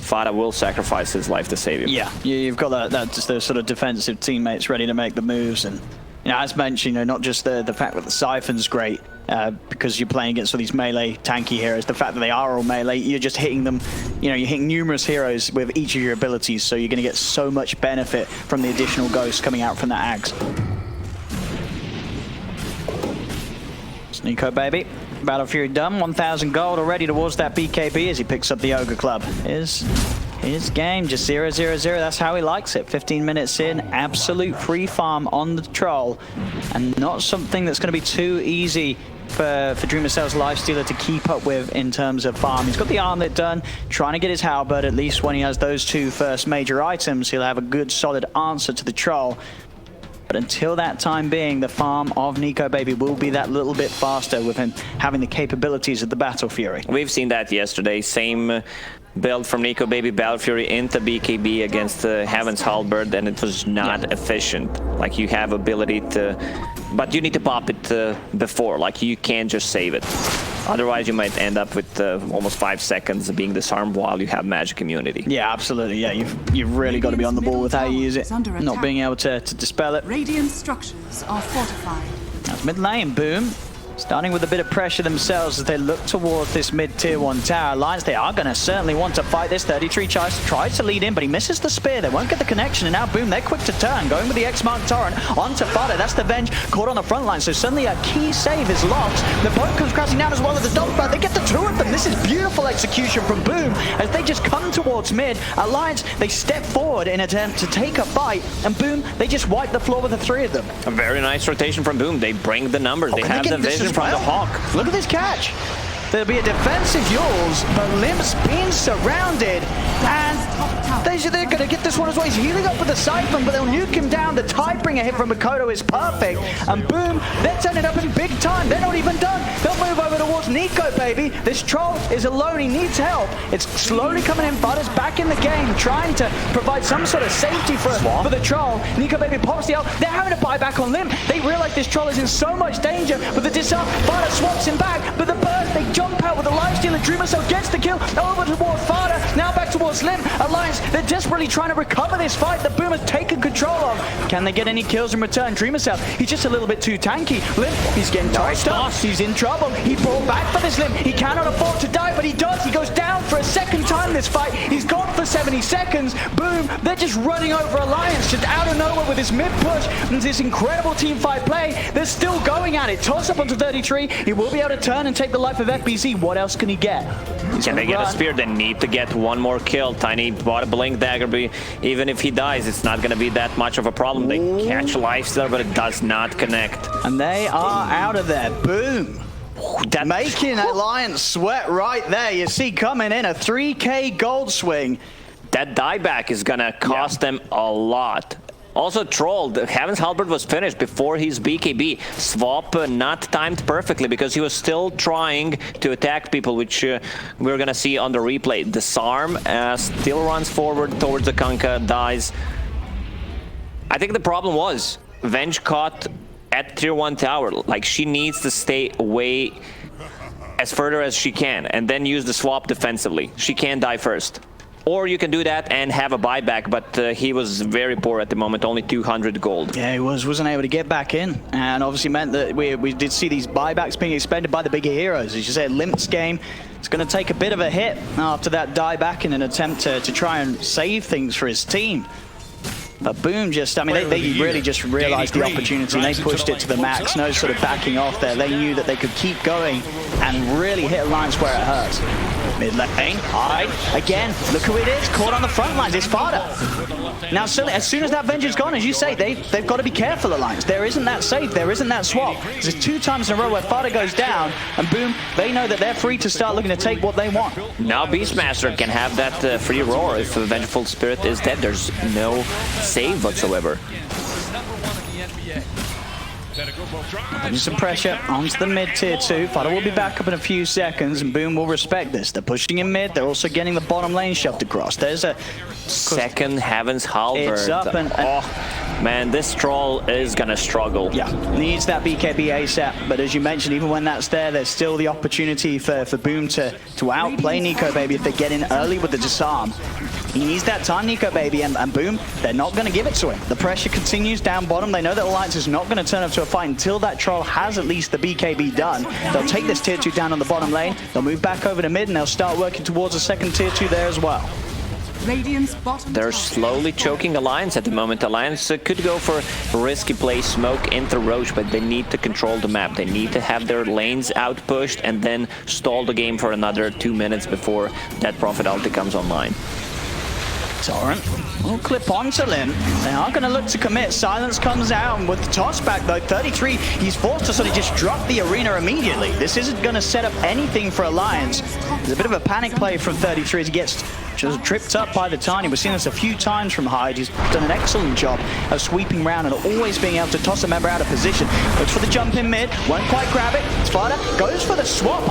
Fada will sacrifice his life to save you. Yeah, you've got that just those sort of defensive teammates ready to make the moves. And as mentioned, not just the fact that the Siphon's great, because you're playing against all these melee tanky heroes, the fact that they are all melee, you're just hitting them, you're hitting numerous heroes with each of your abilities, so you're going to get so much benefit from the additional ghosts coming out from the Aghs. NicoBaby, Battle Fury done, 1,000 gold already towards that BKB as he picks up the Ogre Club. His game, just 0-0-0, that's how he likes it. 15 minutes in, absolute free farm on the Troll, and not something that's going to be too easy for Dreamercell's Lifestealer to keep up with in terms of farm. He's got the armlet done, trying to get his halberd. At least when he has those 2 first major items, he'll have a good solid answer to the Troll. But until that time being, the farm of NicoBaby will be that little bit faster with him having the capabilities of the Battle Fury. We've seen that yesterday. Same build from NicoBaby, Battle Fury into BKB against Heaven's Halberd, and it was not efficient. Like, you have ability to, but you need to pop it before. Like, you can't just save it. Otherwise, you might end up with almost 5 seconds being disarmed while you have magic immunity. Yeah, absolutely. Yeah, you've really got to be on the ball with how you use it. Not being able to dispel it. Radiant structures are fortified. That's mid lane, Boom. Starting with a bit of pressure themselves as they look towards this mid-tier 1 tower. Alliance, they are going to certainly want to fight this. 33 tries to lead in, but he misses the spear. They won't get the connection, and now Boom, they're quick to turn. Going with the X-Mark Torrent onto Fada. That's the Venge caught on the front line, so suddenly a key save is lost. The boat comes crashing down as well as the dogfight. They get the 2 of them. This is beautiful execution from Boom as they just come towards mid. Alliance, they step forward in an attempt to take a fight, and Boom, they just wipe the floor with the 3 of them. A very nice rotation from Boom. They bring the numbers. They have the vision from the Hawk. Look at this catch. There'll be a defensive Yules, but Limp's being surrounded, and They're going to get this one as well. He's healing up with the Siphon, but they'll nuke him down. The Tidebringer hit from Makoto is perfect. And boom, they're turning up in big time. They're not even done. They'll move over towards Nico, baby. This troll is alone. He needs help. It's slowly coming in. Butters back in the game, trying to provide some sort of safety for the troll. Nico, baby, pops the ult. They're having to buy back on Limp. They realize this troll is in so much danger with the disarm. Fada swaps him back, but the burst, they jump out with the lifesteal. And Dreamercell gets the kill. Over towards Fada. Now back towards Limp. Alliance, they're desperately trying to recover this fight that Boom has taken control of. Can they get any kills in return? Dreamercell, he's just a little bit too tanky. Limp, he's getting tossed up. He's in trouble. He brought back for this Limp. He cannot afford to die, but he does. He goes down for a second time this fight. He's gone for 70 seconds. Boom, they're just running over Alliance, just out of nowhere with this mid push and this incredible team fight play. They're still going at it. Toss up onto 33. He will be able to turn and take the life of FBZ. What else can he get? Can they get a spear? They need to get one more kill. Tiny bought a blink dagger. Even if he dies, it's not going to be that much of a problem. They catch life there, but it does not connect. And they are out of there. Boom. Making Alliance sweat right there. You see coming in a 3K gold swing. That dieback is going to cost them a lot. Also, Troll, the Heaven's Halberd was finished before his BKB. Swap not timed perfectly because he was still trying to attack people, which we're going to see on the replay. Disarm still runs forward towards the Kunkka, dies. I think the problem was Venge caught at tier 1 tower. Like, she needs to stay away as further as she can and then use the swap defensively. She can't die first. Or you can do that and have a buyback, but he was very poor at the moment, only 200 gold. Yeah, he wasn't able to get back in, and obviously meant that we did see these buybacks being expended by the bigger heroes. As you said, Limp's game, it's going to take a bit of a hit after that dieback in an attempt to try and save things for his team. But Boom just, I mean, they really just realized the opportunity and they pushed it to the max. No sort of backing off there. They knew that they could keep going and really hit Alliance where it hurts. Mid lane, hide. Again, look who it is, caught on the front lines. It's Fada. Now, certainly, as soon as that Vengeance gone, as you say, they've got to be careful, Alliance. There isn't that save, there isn't that swap. There's 2 times in a row where Fada goes down, and Boom, they know that they're free to start looking to take what they want. Now Beastmaster can have that free roar if Vengeful Spirit is dead. There's no save whatsoever. Putting some pressure onto the mid tier 2. Fada will be back up in a few seconds, and Boom will respect this. They're pushing in mid. They're also getting the bottom lane shoved across. There's a second Heaven's Halberd. It's up and oh man, this troll is gonna struggle. Yeah, needs that BKB ASAP. But as you mentioned, even when that's there, there's still the opportunity for Boom to outplay Nico Baby if they get in early with the disarm. He needs that time, Nico Baby, and Boom, they're not going to give it to him. The pressure continues down bottom. They know that Alliance is not going to turn up to a fight until that troll has at least the BKB done. They'll take this tier 2 down on the bottom lane. They'll move back over to mid, and they'll start working towards a second tier 2 there as well. Radiant's bottom They're tower slowly choking Alliance at the moment. Alliance could go for risky play, smoke into Roche, but they need to control the map. They need to have their lanes outpushed and then stall the game for another 2 minutes before that Prophet ulti comes online. Torrent will clip onto Lim. They are going to look to commit. Silence comes out, and with the toss back though, 33, he's forced to sort of just drop the arena immediately. This isn't going to set up anything for Alliance. There's a bit of a panic play from 33 as he gets just tripped up by the Tiny. We've seen this a few times from Hyde. He's done an excellent job of sweeping around and always being able to toss a member out of position. Looks for the jump in mid, won't quite grab it. Fada goes for the swap.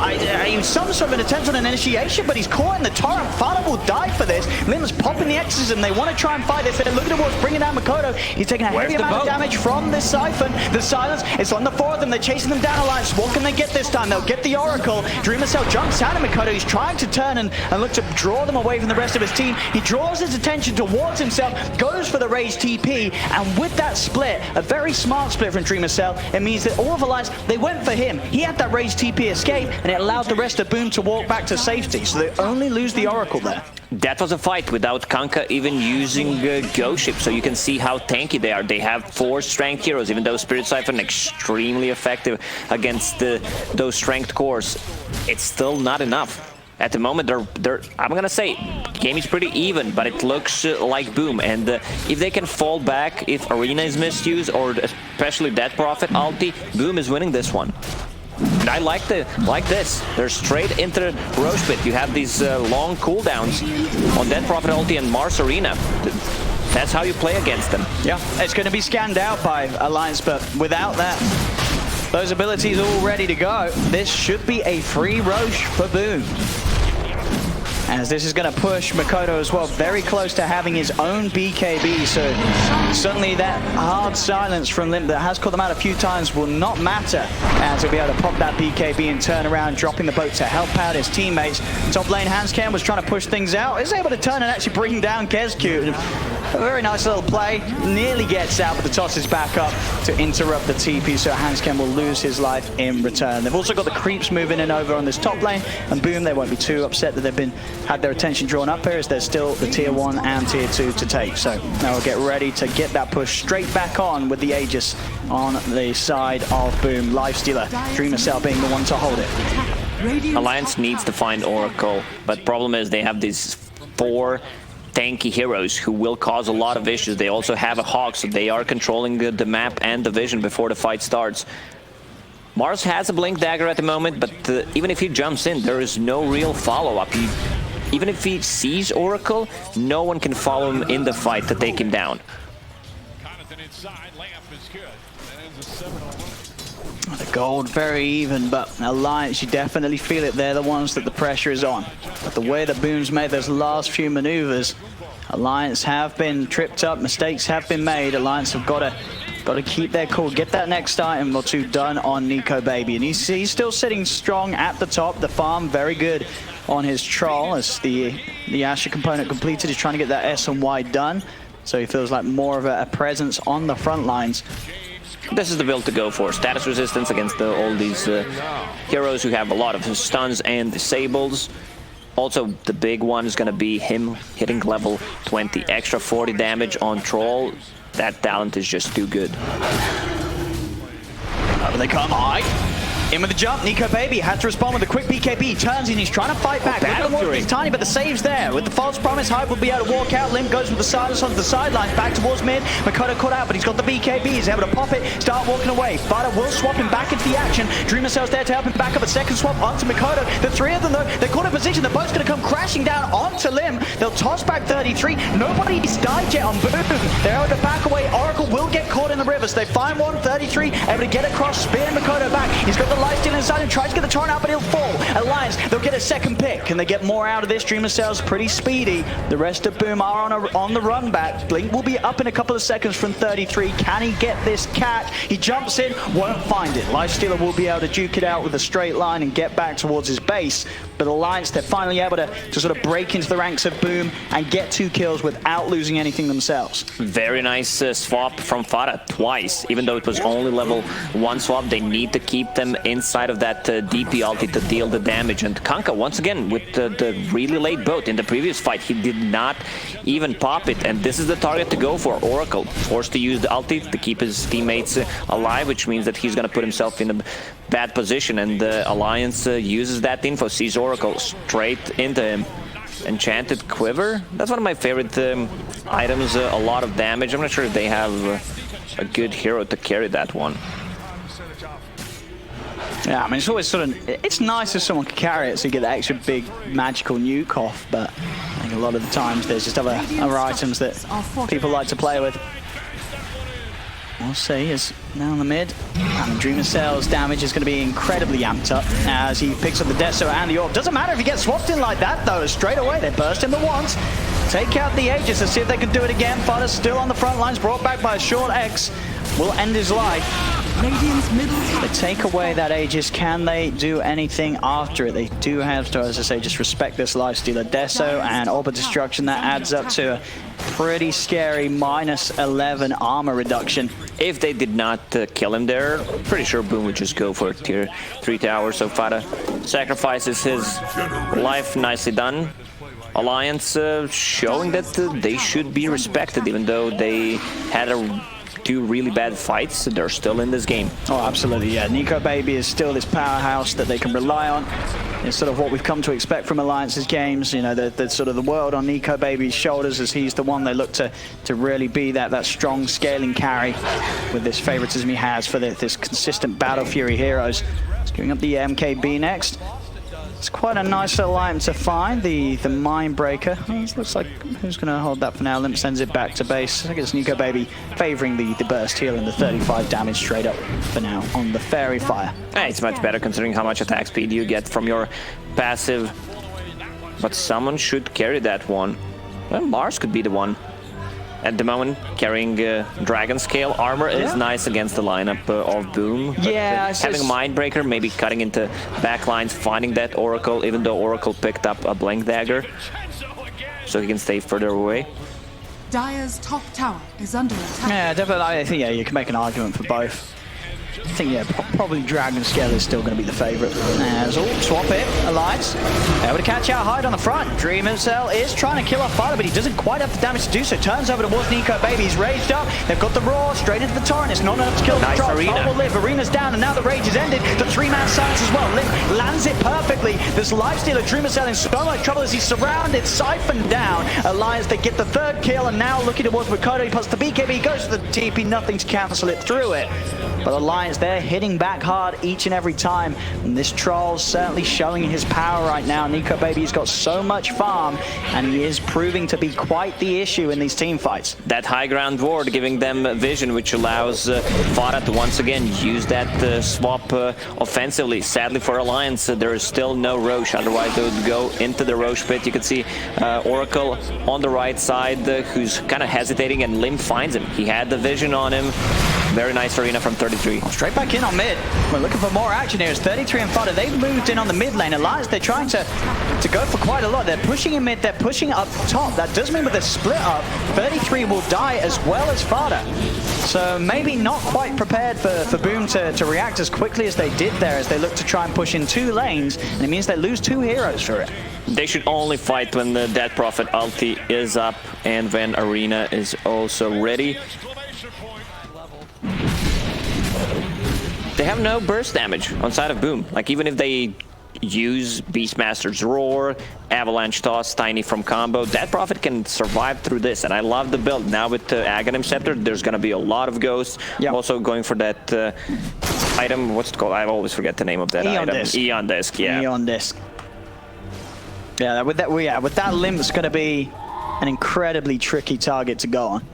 Some sort of an attempt on an initiation, but he's caught in the torrent. Fada will die for this. Lim's popping the exorcism. They want to try and fight this. They're looking towards bringing down Makoto. He's taking a heavy amount of damage from this Siphon. The Silence, it's on the 4 of them. They're chasing them down Alliance. What can they get this time? They'll get the Oracle. Dreamercell jumps out of Makoto. He's trying to turn and look to draw them away from the rest of his team. He draws his attention towards himself, goes for the Rage TP, and with that split, a very smart split from Dreamercell, it means that all of Alliance, they went for him. He had that Rage TP escape, and it allowed the rest of Boom to walk back to safety, so they only lose the Oracle there. That was a fight without Kunkka even using Ghost Ship, so you can see how tanky they are. They have 4 strength heroes, even though Spirit Siphon extremely effective against those strength cores. It's still not enough. At the moment, I'm gonna say, game is pretty even, but it looks like Boom. And if they can fall back, if Arena is misused, or especially that Prophet ulti, Boom is winning this one. And I like this. They're straight into the Roche Pit. You have these long cooldowns on Dead Prophet ulti and Mars Arena. That's how you play against them. Yeah, it's going to be scanned out by Alliance, but without that, those abilities all ready to go. This should be a free Roche for Boom. As this is going to push Mikoto as well very close to having his own BKB, so suddenly that hard silence from Limp that has caught them out a few times will not matter, as he'll be able to pop that BKB and turn around, dropping the boat to help out his teammates. Top lane Hanscam was trying to push things out, is able to turn and actually bring down Kezcue. A very nice little play, nearly gets out, but the toss is back up to interrupt the TP, so Hanscam will lose his life in return. They've also got the creeps moving in over on this top lane, and Boom, they won't be too upset that they've had their attention drawn up here, as there's still the tier 1 and tier 2 to take. So now we'll get ready to get that push straight back on with the Aegis on the side of Boom. Lifestealer, Dreamer Cell being the one to hold it. Alliance needs to find Oracle, but problem is they have these 4 tanky heroes who will cause a lot of issues. They also have a Hawk, so they are controlling the map and the vision before the fight starts. Mars has a Blink Dagger at the moment, but even if he jumps in, there is no real follow-up. Even if he sees Oracle, no one can follow him in the fight to take him down. The gold very even, but Alliance, you definitely feel it. They're the ones that the pressure is on. But the way that Boom's made those last few maneuvers, Alliance have been tripped up, mistakes have been made. Alliance have got to keep their cool, get that next item or two done on Nico Baby. And he's still sitting strong at the top. The farm very good on his troll as the Asher component completed. He's trying to get that S and Y done, so he feels like more of a presence on the front lines. This is the build to go for. Status resistance against all these heroes who have a lot of stuns and disables. Also, the big one is going to be him hitting level 20. Extra 40 damage on Troll. That talent is just too good. Over they come high. In with the jump, Nico Baby had to respond with a quick BKB. Turns in, he's trying to fight back. He's tiny, but the save's there. With the false promise, Hype will be able to walk out. Limp goes with the silence onto the sidelines, back towards mid. Mikoto caught out, but he's got the BKB. He's able to pop it, start walking away. Fighter will swap him back into the action. Dreamer Cell's there to help him back up. A second swap onto Mikoto. The 3 of them, though, they're caught in position. The boat's going to come crashing down onto Limb. They'll toss back 33. Nobody's died yet on Boom. They're able to back away. Oracle will get caught in the rivers. They find one, 33, able to get across, spin Mikoto back. He's got the life steal inside him. Tries to get the torrent out, but he'll fall. Alliance, they'll get a second pick. Can they get more out of this? Dreamer Cell's pretty speedy. The rest of Boom are on the run back. Blink will be up in a couple of seconds from 33. Can he get this catch? He jumps in, won't find it. Lifestealer will be able to duke it out with a straight line and get back towards his base. But Alliance, they're finally able to sort of break into the ranks of Boom and get 2 kills without losing anything themselves. Very nice swap from Farah twice. Even though it was only level 1 swap, they need to keep them inside of that DP ulti to deal the damage. And Kanka, once again, with the really late boat. In the previous fight, he did not even pop it. And this is the target to go for. Oracle, forced to use the ulti to keep his teammates alive, which means that he's going to put himself in a bad position. And the Alliance uses that info, sees Oracle straight into him. Enchanted Quiver, that's one of my favorite items. A lot of damage. I'm not sure if they have a good hero to carry that one. Yeah, I mean, it's always sort of, it's nice if someone can carry it so you get that extra big magical nuke off, but I think a lot of the times there's just other items that people like to play with. We'll see, as now in the mid, and Dreamer Cell's damage is going to be incredibly amped up as he picks up the Deso and the Orb. Doesn't matter if he gets swapped in like that, though. Straight away, they burst him the once. Take out the Aegis and see if they can do it again. Fighter's still on the front lines, brought back by a short X. Will end his life. They take away that Aegis. Can they do anything after it? They do have to, as I say, just respect this lifestealer. Deso and Orb of Destruction, that adds up to a pretty scary -11 armor reduction. If they did not kill him there, pretty sure Boom would just go for a tier 3 tower. So Fada sacrifices his life. Nicely done. Alliance showing that they should be respected, even though they had 2 really bad fights. They're still in this game. Oh, absolutely, yeah. Nico Baby is still this powerhouse that they can rely on. It's sort of what we've come to expect from Alliance's games. You know, the sort of the world on Nico Baby's shoulders, as he's the one they look to really be that strong scaling carry with this favoritism he has for this consistent Battle Fury heroes. Going up the MKB next. It's quite a nice little item to find, the Mind Breaker. It looks like who's going to hold that for now? Limp sends it back to base. I think it's Nico Baby favoring the burst heal and the 35 damage straight up for now on the Fairy Fire. It's much better considering how much attack speed you get from your passive. But someone should carry that one. Well, Mars could be the one. At the moment, carrying Dragon Scale armor is nice against the lineup of Boom. But, having Mindbreaker, maybe cutting into backlines, finding that Oracle, even though Oracle picked up a Blink Dagger, so he can stay further away. Dire's top tower is under attack. Yeah, definitely. I think you can make an argument for both. I think, probably Dragon Scale is still going to be the favourite. As all swap it, Alliance able to catch out Hyde on the front. Dream himself is trying to kill off Fighter, but he doesn't quite have the damage to do so. Turns over towards Nico Baby. He's raised up. They've got the Roar straight into the Torrent. It's not enough to kill the drop. Arena will live. Arena's down, and now the rage is ended. The three-man silence as well. Limp lands it perfectly. This Lifestealer Dream himself in so much trouble as he's surrounded, siphoned down. Alliance, they get the third kill, and now looking towards Ricardo. He puts the BKB, he goes to the TP, nothing to cancel it through it. But Alliance, they're hitting back hard each and every time. And this Troll's certainly showing his power right now. Nico Baby's got so much farm, and he is proving to be quite the issue in these team fights. That high ground ward giving them vision, which allows Farah to once again use that swap offensively. Sadly for Alliance, there is still no Roche, otherwise they would go into the Roche pit. You can see Oracle on the right side, who's kind of hesitating, and Lim finds him. He had the vision on him. Very nice Arena from 33. Straight back in on mid. We're looking for more action here. It's 33 and Fodder. They've moved in on the mid lane. Alliance, they're trying to go for quite a lot. They're pushing in mid. They're pushing up top. That does mean with the split up, 33 will die as well as Fodder. So maybe not quite prepared for Boom to react as quickly as they did there, as they look to try and push in two lanes. And it means they lose two heroes for it. They should only fight when the Dead Prophet ulti is up and when Arena is also ready. They have no burst damage on side of Boom. Like, even if they use Beastmaster's Roar, Avalanche Toss, Tiny from combo, Dead Prophet can survive through this. And I love the build. Now with the Aghanim Scepter, there's going to be a lot of ghosts. Yep. Also going for that item, what's it called? I always forget the name of that item. Disc. Eon Disc, yeah. Eon Disc. Yeah, with that Limp, it's going to be an incredibly tricky target to go on.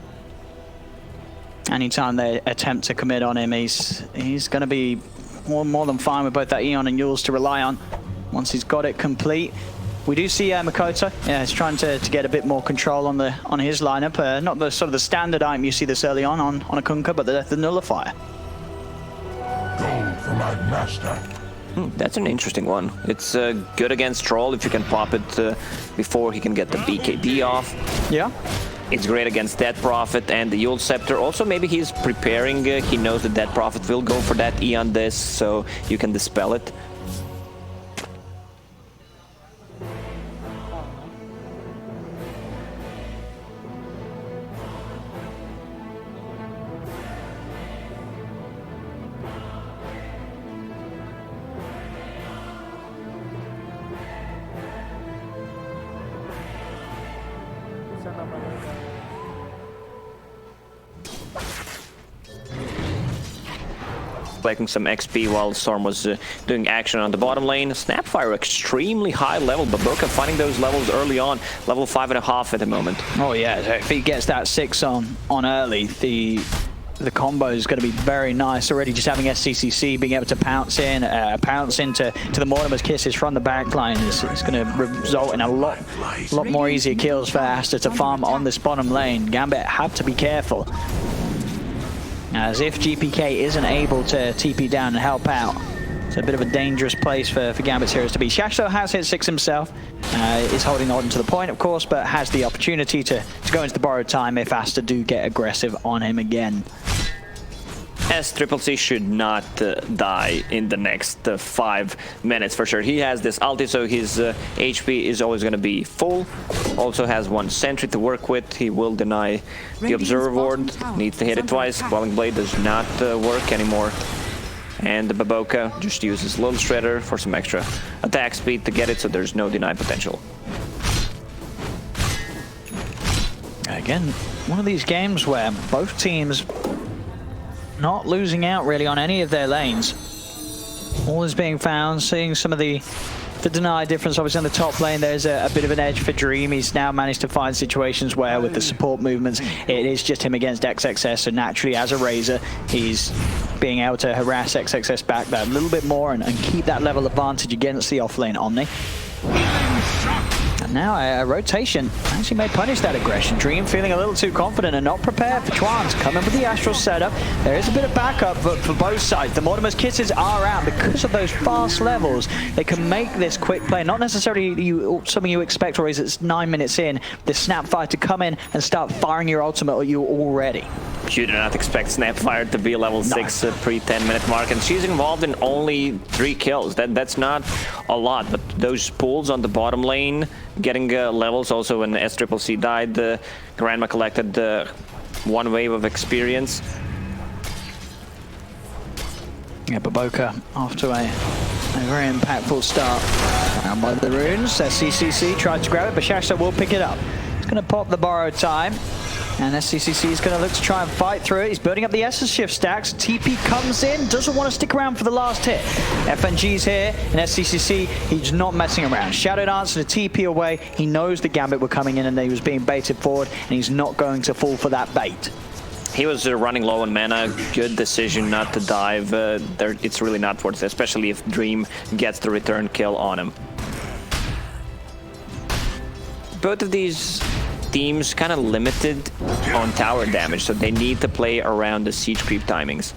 Anytime they attempt to commit on him, he's going to be more than fine with both that Eon and Yules to rely on once he's got it complete. We do see Makoto. Yeah, he's trying to get a bit more control on his lineup. Not the sort of the standard item you see this early on a Kunkka, but the Nullifier. Go for my master. That's an interesting one. It's good against Troll if you can pop it before he can get the BKB off. Yeah. It's great against Dead Prophet and the Yule Scepter. Also, maybe he's preparing. He knows that Dead Prophet will go for that Eon Disc, so you can dispel it. Collecting some XP while Storm was doing action on the bottom lane. Snapfire extremely high level, but Bo5 finding those levels early on, level 5.5 at the moment. Oh yeah, so if he gets that 6 on early, the combo is going to be very nice. Already just having SCCC being able to pounce into the Mortimer's kisses from the backline is going to result in a lot more easier kills for Aster to farm on this bottom lane. GAMBIT have to be careful, as if GPK isn't able to TP down and help out, it's a bit of a dangerous place for GAMBIT's heroes to be. Shashto has hit 6 himself, is holding on to the point, of course, but has the opportunity to go into the borrowed time if Aster do get aggressive on him again. SCCC should not die in the next 5 minutes for sure. He has this ulti, so his HP is always going to be full. Also has one sentry to work with. He will deny the Observer Ward. Needs to hit it twice. Quelling Blade does not work anymore. And the Baboka just uses Little Shredder for some extra attack speed to get it, so there's no deny potential. Again, one of these games where both teams not losing out really on any of their lanes. All is being found, seeing some of the deny difference. Obviously on the top lane there's a bit of an edge for Dream. He's now managed to find situations where with the support movements it is just him against XXS, so naturally as a Razor he's being able to harass XXS back that a little bit more and keep that level advantage against the offlane Omni. And now a rotation actually may punish that aggression. Dream feeling a little too confident and not prepared for Twans. Coming with the Astral setup. There is a bit of backup for both sides. The Mortimer's Kisses are out because of those fast levels. They can make this quick play. Not necessarily something you expect, or is it's 9 minutes in, the Snapfire to come in and start firing your ultimate at you already. You do not expect Snapfire to be level 6 pre-10-minute mark, and she's involved in only 3 kills. That's not a lot, but those pulls on the bottom lane, getting levels. Also when SCCC died, Grandma collected 1 wave of experience. Yeah, but Boca off to a very impactful start. And by the runes, SCCC tried to grab it, but Shasta will pick it up. He's going to pop the borrowed time. And SCCC is going to look to try and fight through it. He's building up the Essence Shift stacks. TP comes in, doesn't want to stick around for the last hit. FNG's here, and SCCC, he's not messing around. Shadow Dance and a TP away. He knows the Gambit were coming in and he was being baited forward, and he's not going to fall for that bait. He was running low on mana. Good decision not to dive. It's really not worth it, especially if Dream gets the return kill on him. Both of these teams kind of limited on tower damage, so they need to play around the siege creep timings.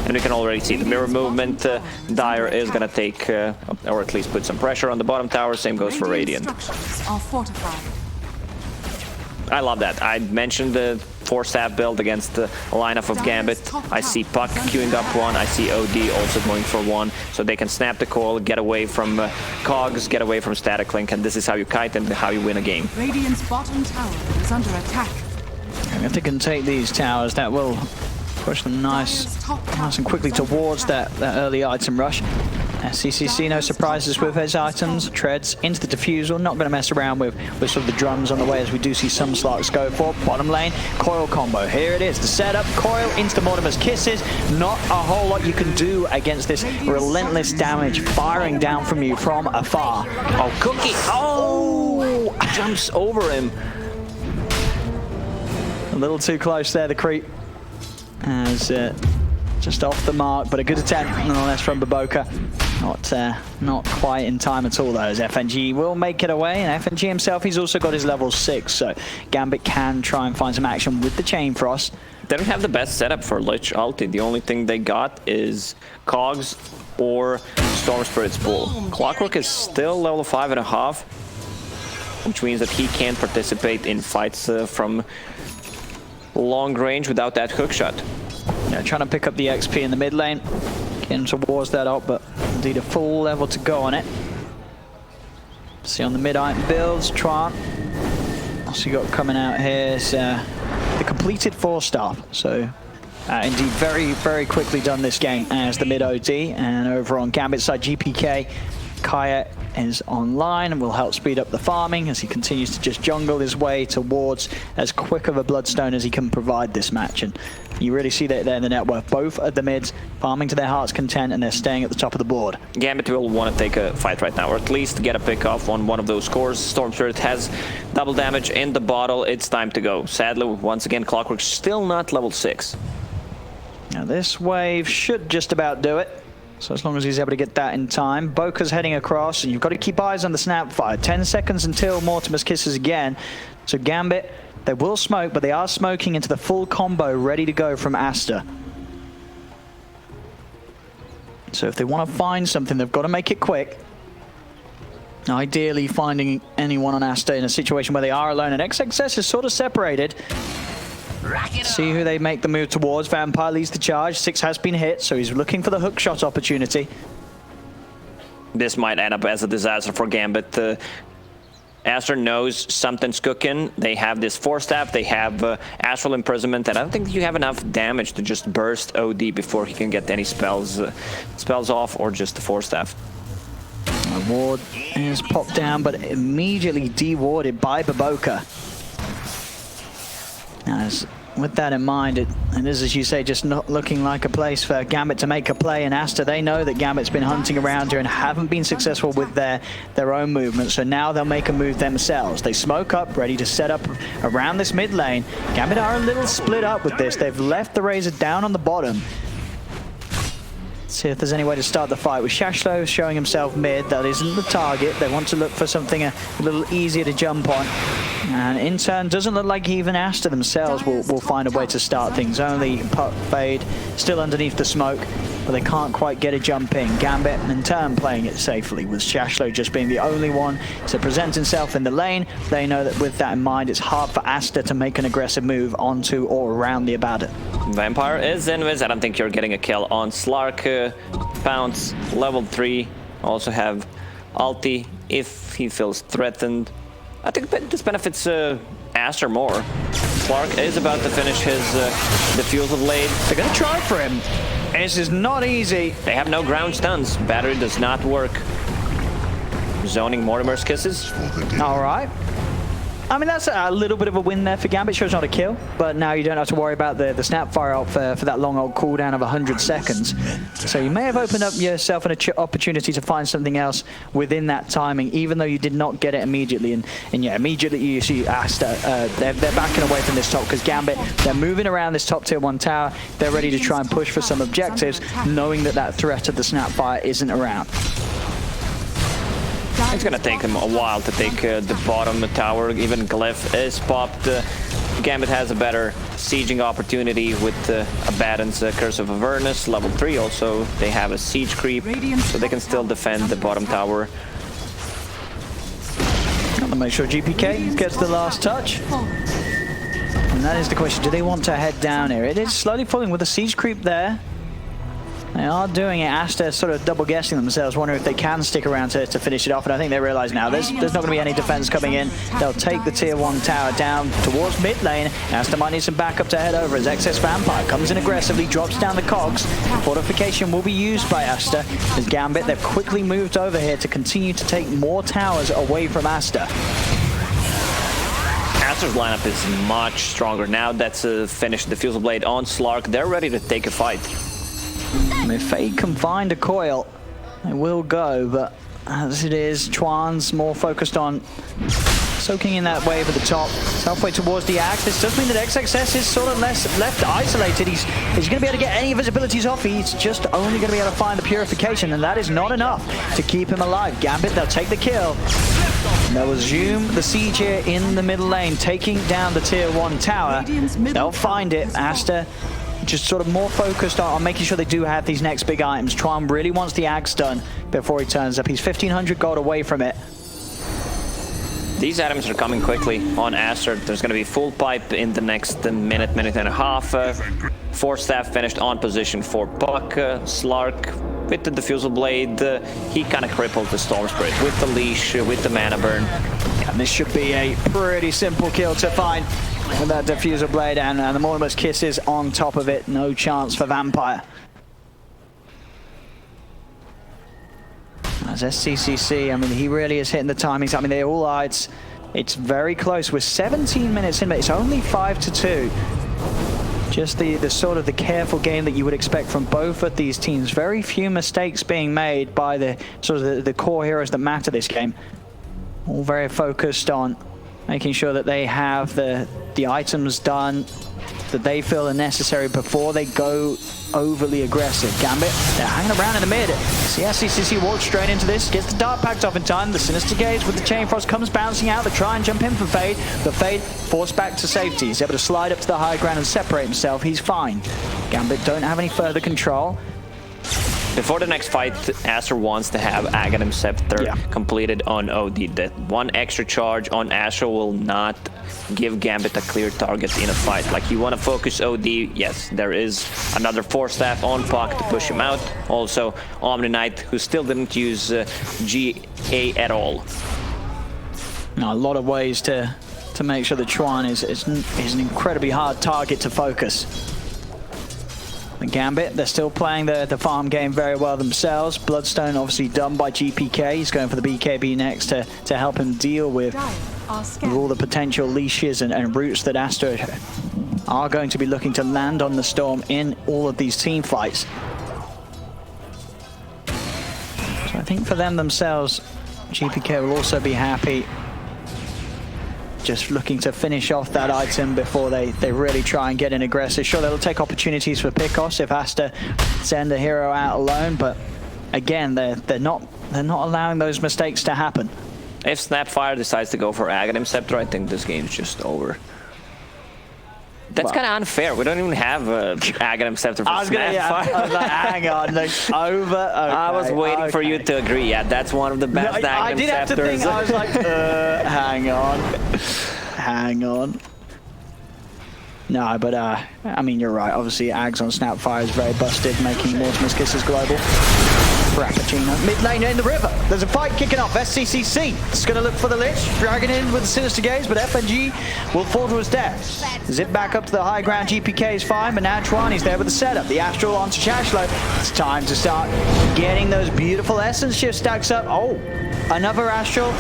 And we can already see the mirror movement. Dire is going to take, or at least put some pressure on the bottom tower. Same goes for Radiant. Structures are fortified. I love that. I mentioned the 4-staff build against the lineup of Gambit. I see Puck queuing up 1. I see OD also going for 1. So they can snap the coil, get away from Cogs, get away from Static Link, and this is how you kite and how you win a game. Radiant's bottom tower is under attack. And if they can take these towers, that will push them nice and quickly towards that early item rush. SCCC, no surprises with his items. Treads into the diffusal, not going to mess around with sort of the drums on the way, as we do see some Slarks go for. Bottom lane, coil combo. Here it is, the setup, coil into the Mortimer's Kisses. Not a whole lot you can do against this relentless damage firing down from you from afar. Oh, Cookie! Oh! Jumps over him. A little too close there, the creep. As just off the mark, but a good attempt nonetheless from Baboka. Not quite in time at all though, as FNG will make it away, and FNG himself, he's also got his level 6, so Gambit can try and find some action with the Chain Frost. They don't have the best setup for Lich ulti. The only thing they got is Cogs or Storm Spirit's Pull. Clockwork is still level 5.5, which means that he can't participate in fights from long range without that hook shot. Yeah, trying to pick up the XP in the mid lane. Getting towards that up, but indeed a full level to go on it. See on the mid item builds, Tron. Also got coming out here is the completed 4-star. So indeed very, very quickly done this game as the mid OD. And over on Gambit side, GPK, Kaya is online and will help speed up the farming as he continues to just jungle his way towards as quick of a bloodstone as he can provide this match. And you really see that there in the net worth. Both of the mids farming to their heart's content, and they're staying at the top of the board. Gambit will want to take a fight right now, or at least get a pick off on one of those scores. Storm Spirit has double damage in the bottle. It's time to go. Sadly, once again, Clockwork still not level 6. Now this wave should just about do it. So as long as he's able to get that in time. Boka's heading across, and you've got to keep eyes on the Snapfire. 10 seconds until Mortimer's Kisses again. So Gambit, they will smoke, but they are smoking into the full combo ready to go from ASTER. So if they want to find something, they've got to make it quick. Ideally finding anyone on ASTER in a situation where they are alone, and XXS is sort of separated. See who they make the move towards. Vampire leads the charge. 6 has been hit, so he's looking for the hook shot opportunity. This might end up as a disaster for Gambit. ASTER knows something's cooking. They have this 4-staff, they have Astral Imprisonment, and I don't think you have enough damage to just burst OD before he can get any spells off, or just the 4-staff. A ward is popped down, but immediately de-warded by Baboka. As with that in mind, it is, as you say, just not looking like a place for GAMBIT to make a play. And ASTER, they know that GAMBIT's been hunting around here and haven't been successful with their own movement. So now they'll make a move themselves. They smoke up, ready to set up around this mid lane. GAMBIT are a little split up with this. They've left the Razor down on the bottom. See if there's any way to start the fight with SLi showing himself mid. That isn't the target. They want to look for something a little easier to jump on. And in turn, doesn't look like even ASTER themselves will find a way to start things. Only Puck Fade still underneath the smoke, but they can't quite get a jump in. GAMBIT in turn playing it safely, with SLi just being the only one to present himself in the lane. They know that with that in mind, it's hard for ASTER to make an aggressive move onto or around the ABADA. Vampire is invis. I don't think you're getting a kill on Slark. Pounce level 3. Also have ulti if he feels threatened. I think this benefits ASTER more. Slark is about to finish his defusal blade. They're going to try for him. This is not easy. They have no ground stuns. Battery does not work. Zoning Mortimer's kisses. All right. I mean, that's a little bit of a win there for GAMBIT. Shows not a kill, but now you don't have to worry about the snap fire out for that long old cooldown of 100 seconds. So you may have opened up yourself an opportunity to find something else within that timing, even though you did not get it immediately. And yeah, immediately you see ASTER, they're backing away from this top because GAMBIT, they're moving around this top tier 1 tower. They're ready to try and push for some objectives, knowing that threat of the snap fire isn't around. It's gonna take them a while to take the bottom tower. Even Glyph is popped. GAMBIT has a better sieging opportunity with ABADA's Curse of Avernus, level 3. Also, they have a siege creep, so they can still defend the bottom tower. Got to make sure GPK gets the last touch. And that is the question, do they want to head down here? It is slowly falling with the siege creep there. They are doing it. ASTER sort of double guessing themselves, wondering if they can stick around to finish it off. And I think they realize now there's not going to be any defense coming in. They'll take the tier 1 tower down towards mid lane. ASTER might need some backup to head over as Excess Vampire comes in aggressively, drops down the cogs. Fortification will be used by ASTER as GAMBIT, they've quickly moved over here to continue to take more towers away from ASTER. ASTER's lineup is much stronger now. That's finished the Fusel Blade on Slark. They're ready to take a fight. And if Fade can find a coil, it will go, but as it is, Chuan's more focused on soaking in that wave at the top. It's halfway towards the axe. This does mean that XXS is sort of left isolated. He's going to be able to get any visibilities off. He's just only going to be able to find the purification, and that is not enough to keep him alive. GAMBIT, they'll take the kill. And they'll resume the siege here in the middle lane, taking down the tier 1 tower. They'll find it. ASTER just sort of more focused on making sure they do have these next big items. Tron really wants the axe done before he turns up. He's 1,500 gold away from it. These items are coming quickly on ASTER. There's going to be full pipe in the next minute and a half. 4 staff finished on position for Puck. Slark with the Diffusal Blade. He kind of crippled the Storm Spirit with the leash, with the mana burn. And this should be a pretty simple kill to find with that Diffusal Blade and the Mortimer's Kisses on top of it. No chance for Vampire. As SCCC, I mean, he really is hitting the timings. I mean, they all are. It's very close. We're 17 minutes in, but it's only 5-2. Just the sort of the careful game that you would expect from both of these teams. Very few mistakes being made by the sort of the core heroes that matter this game. All very focused on making sure that they have the items done that they feel are necessary before they go overly aggressive. GAMBIT, they're hanging around in the mid. SCCC walks straight into this, gets the dart packed off in time. The Sinister Gaze with the Chain Frost comes bouncing out. They try and jump in for Fade, but Fade forced back to safety. He's able to slide up to the high ground and separate himself. He's fine. GAMBIT don't have any further control. Before the next fight, ASTER wants to have Aghanim Scepter completed on OD. That one extra charge on ASTER will not give GAMBIT a clear target in a fight. Like, you want to focus OD, yes, there is another 4 staff on Puck to push him out. Also, Omni Knight, who still didn't use GA at all. Now, a lot of ways to make sure that Chuan is an incredibly hard target to focus. The GAMBIT, they're still playing the farm game very well themselves. Bloodstone obviously done by GPK. He's going for the BKB next to help him deal with all the potential leashes and roots that ASTER are going to be looking to land on the Storm in all of these team fights. So I think for them themselves, GPK will also be happy just looking to finish off that item before they really try and get in aggressive. Sure, they'll take opportunities for pickoffs if ASTER send a hero out alone, but again, they're not allowing those mistakes to happen. If Snapfire decides to go for Aghanim Scepter, I think this game's just over. That's kind of unfair. We don't even have Aghanim Scepter for Snapfire. Yeah, I was like, hang on, like, over. Okay, I was waiting for you to agree. Yeah, that's one of the best no, Aghanim I did Scepters. have to think. I was like, hang on. No, but I mean, you're right. Obviously, Ags on Snapfire is very busted, making Mortimer's Kisses global. Frappuccino. Mid lane in the river. There's a fight kicking off. SCCC is going to look for the Lich. Dragging in with the Sinister Gaze, but FNG will fall to his death. Zip back up to the high ground. GPK is fine, but now Chwani's there with the setup. The Astral onto Chashlo. It's time to start getting those beautiful Essence shift stacks up. Oh, another Astral.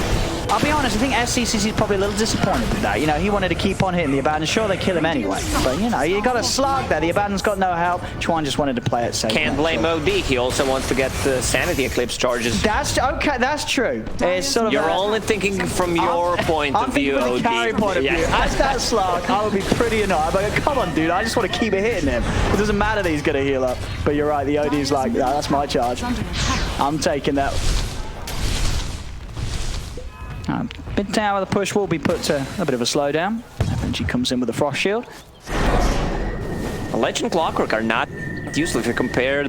I'll be honest, I think SCCC is probably a little disappointed with that. You know, he wanted to keep on hitting the Abaddon. Sure, they kill him anyway. But, you know, you got a slug there. The Abaddon's got no help. Chwan just wanted to play it safe. Can't blame OD. He also wants to get the Sanity Eclipse charges. That's okay. That's true. It's sort of You're only thinking from your point of view, I'm OD. carry point of view. As that slug, I would be pretty annoyed. But come on, dude. I just want to keep it hitting him. It doesn't matter that he's going to heal up. But you're right. The OD's like, no, that's my charge. I'm taking that. Mid tower, the push will be put to a bit of a slowdown. FNG comes in with a Frost Shield. Legend Clockwork are not useful if you compare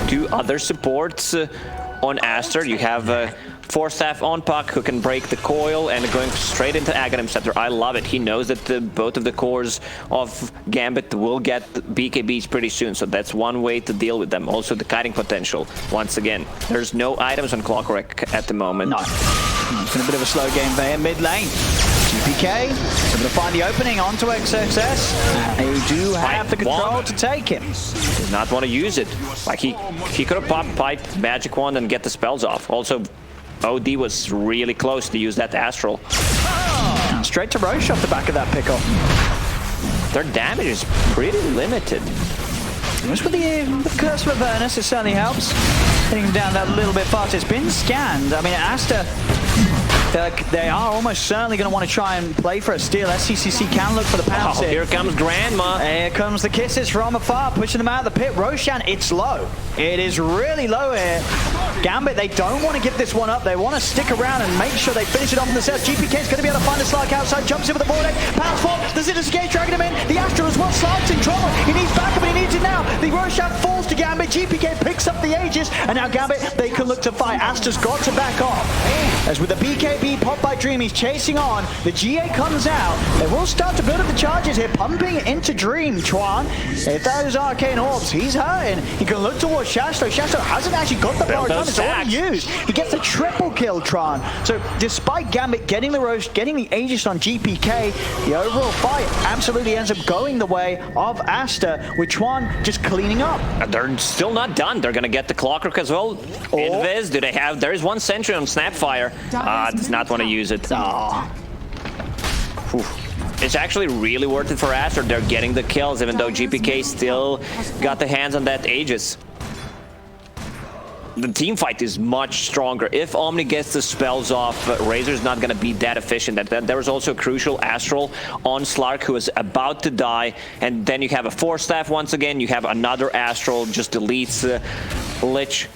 to other supports on ASTER. You have Force Staff on Puck who can break the coil and going straight into Aghanim Scepter. I love it. He knows that both of the cores of Gambit will get BKBs pretty soon, so that's one way to deal with them. Also the kiting potential. Once again, there's no items on Clockwork at the moment. No. It's been a bit of a slow game there in mid lane. GPK able to find the opening onto XXS. They do have the control to take him. Does not want to use it. Like he could have popped Pipe, Magic Wand and get the spells off. Also, OD was really close to use that Astral. Straight to Roche off the back of that pickoff. Their damage is pretty limited. Just with the Curse of Avernus, it certainly helps. Hitting him down that little bit faster. It's been scanned. I mean, ASTER, they are almost certainly going to want to try and play for a steal. SCCC can look for the pounce. Oh, here comes Grandma. Here comes the kisses from afar, pushing them out of the pit. Roshan, it's low. It is really low here. Gambit, they don't want to give this one up. They want to stick around and make sure they finish it off in the set. GPK is going to be able to find a Slark outside, jumps in with the Vortex, pounce forward, the Sinister Gaze dragging him in. The Astral as well, Slark's in trouble. He needs backup and he needs it now. The Roshan falls to Gambit. GPK picks up the Aegis, and now Gambit, they can look to fight. Aster's got to back off. As with the BKB popped by Dream, he's chasing on. The GA comes out. They will start to build up the charges here, pumping into Dream. Chwan, if those Arcane Orbs, he's hurting. He can look towards Shashto. Shashto hasn't actually got the power time. It's already used. He gets a triple kill, Tron. So despite Gambit getting the Roche, getting the Aegis on GPK, the overall fight absolutely ends up going the way of ASTER, with Chwan just cleaning up. They're still not done. They're going to get the Clockwork as well. Invis, do they have... There is one sentry on Snapfire. Does not want to use it. It's actually really worth it for ASTER. They're getting the kills, even though GPK still got the hands on that Aegis. The team fight is much stronger. If Omni gets the spells off, Razor's not going to be that efficient. There was also a crucial Astral on Slark who was about to die, and then you have a Force Staff once again. You have another Astral, just deletes Lich.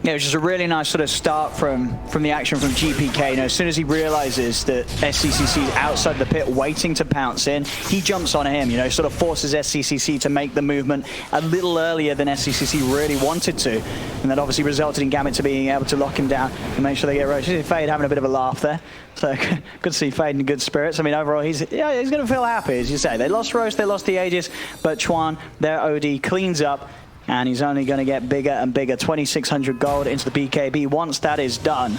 Yeah, it was just a really nice sort of start from the action from GPK. You know, as soon as he realizes that SCCC is outside the pit waiting to pounce in, he jumps on him, you know, sort of forces SCCC to make the movement a little earlier than SCCC really wanted to. And that obviously resulted in Gambit to being able to lock him down and make sure they get Roche. Fade having a bit of a laugh there. So good to see Fade in good spirits. I mean, overall, he's going to feel happy, as you say. They lost Roche, they lost the Aegis, but Chwan, their OD, cleans up. And he's only going to get bigger and bigger. 2,600 gold into the BKB. Once that is done,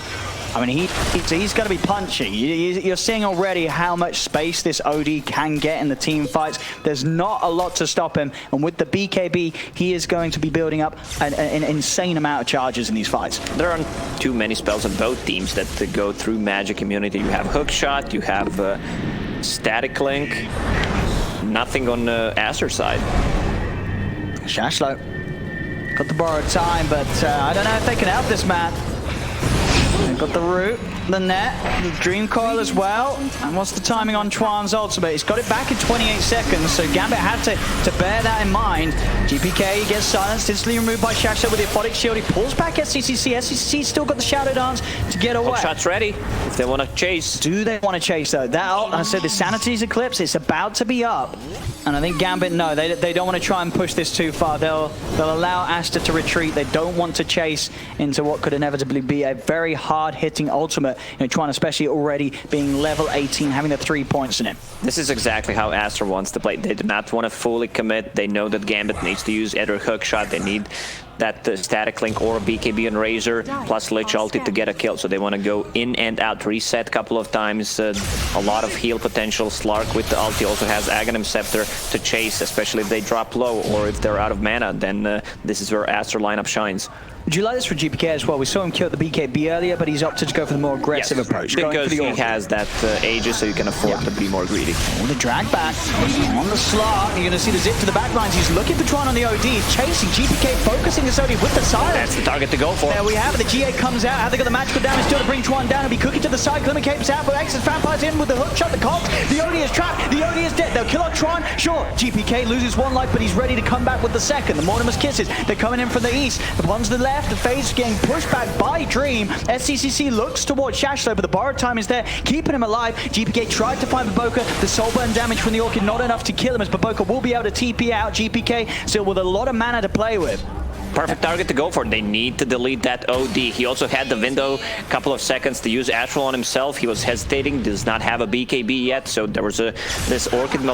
I mean, he's going to be punching. You're seeing already how much space this OD can get in the team fights. There's not a lot to stop him. And with the BKB, he is going to be building up an insane amount of charges in these fights. There aren't too many spells on both teams that go through Magic Immunity. You have Hook Shot, you have Static Link. nothing on ASTER side. SLi got the borrowed time, but I don't know if they can help this man. They've got the root, the net, the dream coil as well. And what's the timing on Chuan's ultimate? He's got it back in 28 seconds, so GAMBIT had to bear that in mind. GPK gets silenced, instantly removed by SLi with the Aphotic Shield. He pulls back SCCC. SCCC still got the Shadow Dance to get away. Hook shot's ready if they want to chase. Do they want to chase though? That ult, I said the Sanity's Eclipse, it's about to be up. And I think GAMBIT, no, they don't want to try and push this too far. They'll allow ASTER to retreat. They don't want to chase into what could inevitably be a very hard-hitting ultimate. Chuan especially already being level 18, having the 3 points in him. This is exactly how ASTER wants to play. They do not want to fully commit. They know that GAMBIT needs to use either hook shot. They need that static link or BKB and Razor plus Lich ulti to get a kill. So they want to go in and out, reset a couple of times. A lot of heal potential. Slark with the ulti also has Aghanim Scepter to chase, especially if they drop low or if they're out of mana. Then this is where ASTER lineup shines. Would you like this for GPK as well? We saw him kill the BKB earlier, but he's opted to go for the more aggressive approach. Because he has that Aegis, so you can afford to be more greedy. Oh, the drag back on the Slark. You're going to see the zip to the back lines. He's looking for Chuan on the OD. He's chasing GPK, focusing his OD with the silence. That's the target to go for. There we have it. The GA comes out. Have they got the magical damage still to bring Chuan down? He'll be cooking to the side. Glimmer capes out, but Exodus Vampires in with the hook shot. The Colt. The OD is trapped. The OD is dead. They'll kill off Chuan. Sure, GPK loses one life, but he's ready to come back with the second. The Mortimer's Kisses. They're coming in from the east. The ones to the left. The phase getting pushed back by Dream. SCCC looks towards SLi, but the borrowed time is there, keeping him alive. GPK tried to find Baboka. The soul burn damage from the Orchid not enough to kill him, as Baboka will be able to TP out. GPK still with a lot of mana to play with. Perfect target to go for. They need to delete that OD. He also had the window, a couple of seconds to use Astral on himself. He was hesitating, does not have a BKB yet, so there was this Orchid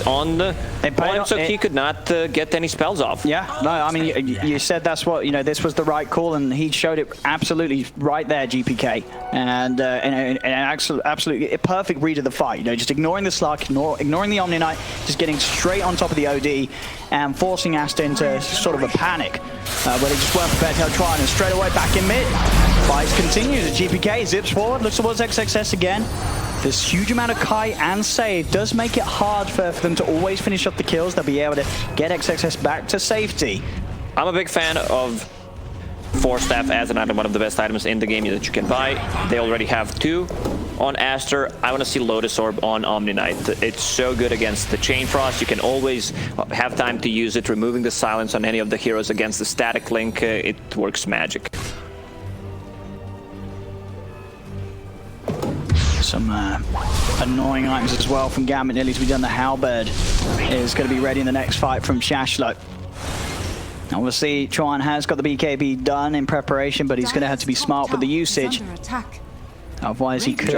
on the point, so he could not get any spells off. Yeah, no, I mean, you said that's what, this was the right call, and he showed it absolutely right there, GPK. And an absolutely a perfect read of the fight, just ignoring the Slark, ignoring the Omni Knight, just getting straight on top of the OD, and forcing ASTER into sort of a panic. But they just weren't prepared to try, and straight away back in mid. Fight continues. GPK zips forward, looks towards XXS again. This huge amount of kite and save does make it hard for them to always finish up the kills. They'll be able to get XXS back to safety. I'm a big fan of Force Staff as an item, one of the best items in the game that you can buy. They already have 2 on ASTER. I want to see Lotus Orb on Omni Knight. It's so good against the Chain Frost. You can always have time to use it, removing the silence on any of the heroes against the static link. It works magic. Some annoying items as well from GAMBIT. Nearly to be done. The Halberd is going to be ready in the next fight from SLi. Obviously, Chuan has got the BKB done in preparation, but he's going to have to be smart with the usage. Otherwise, he could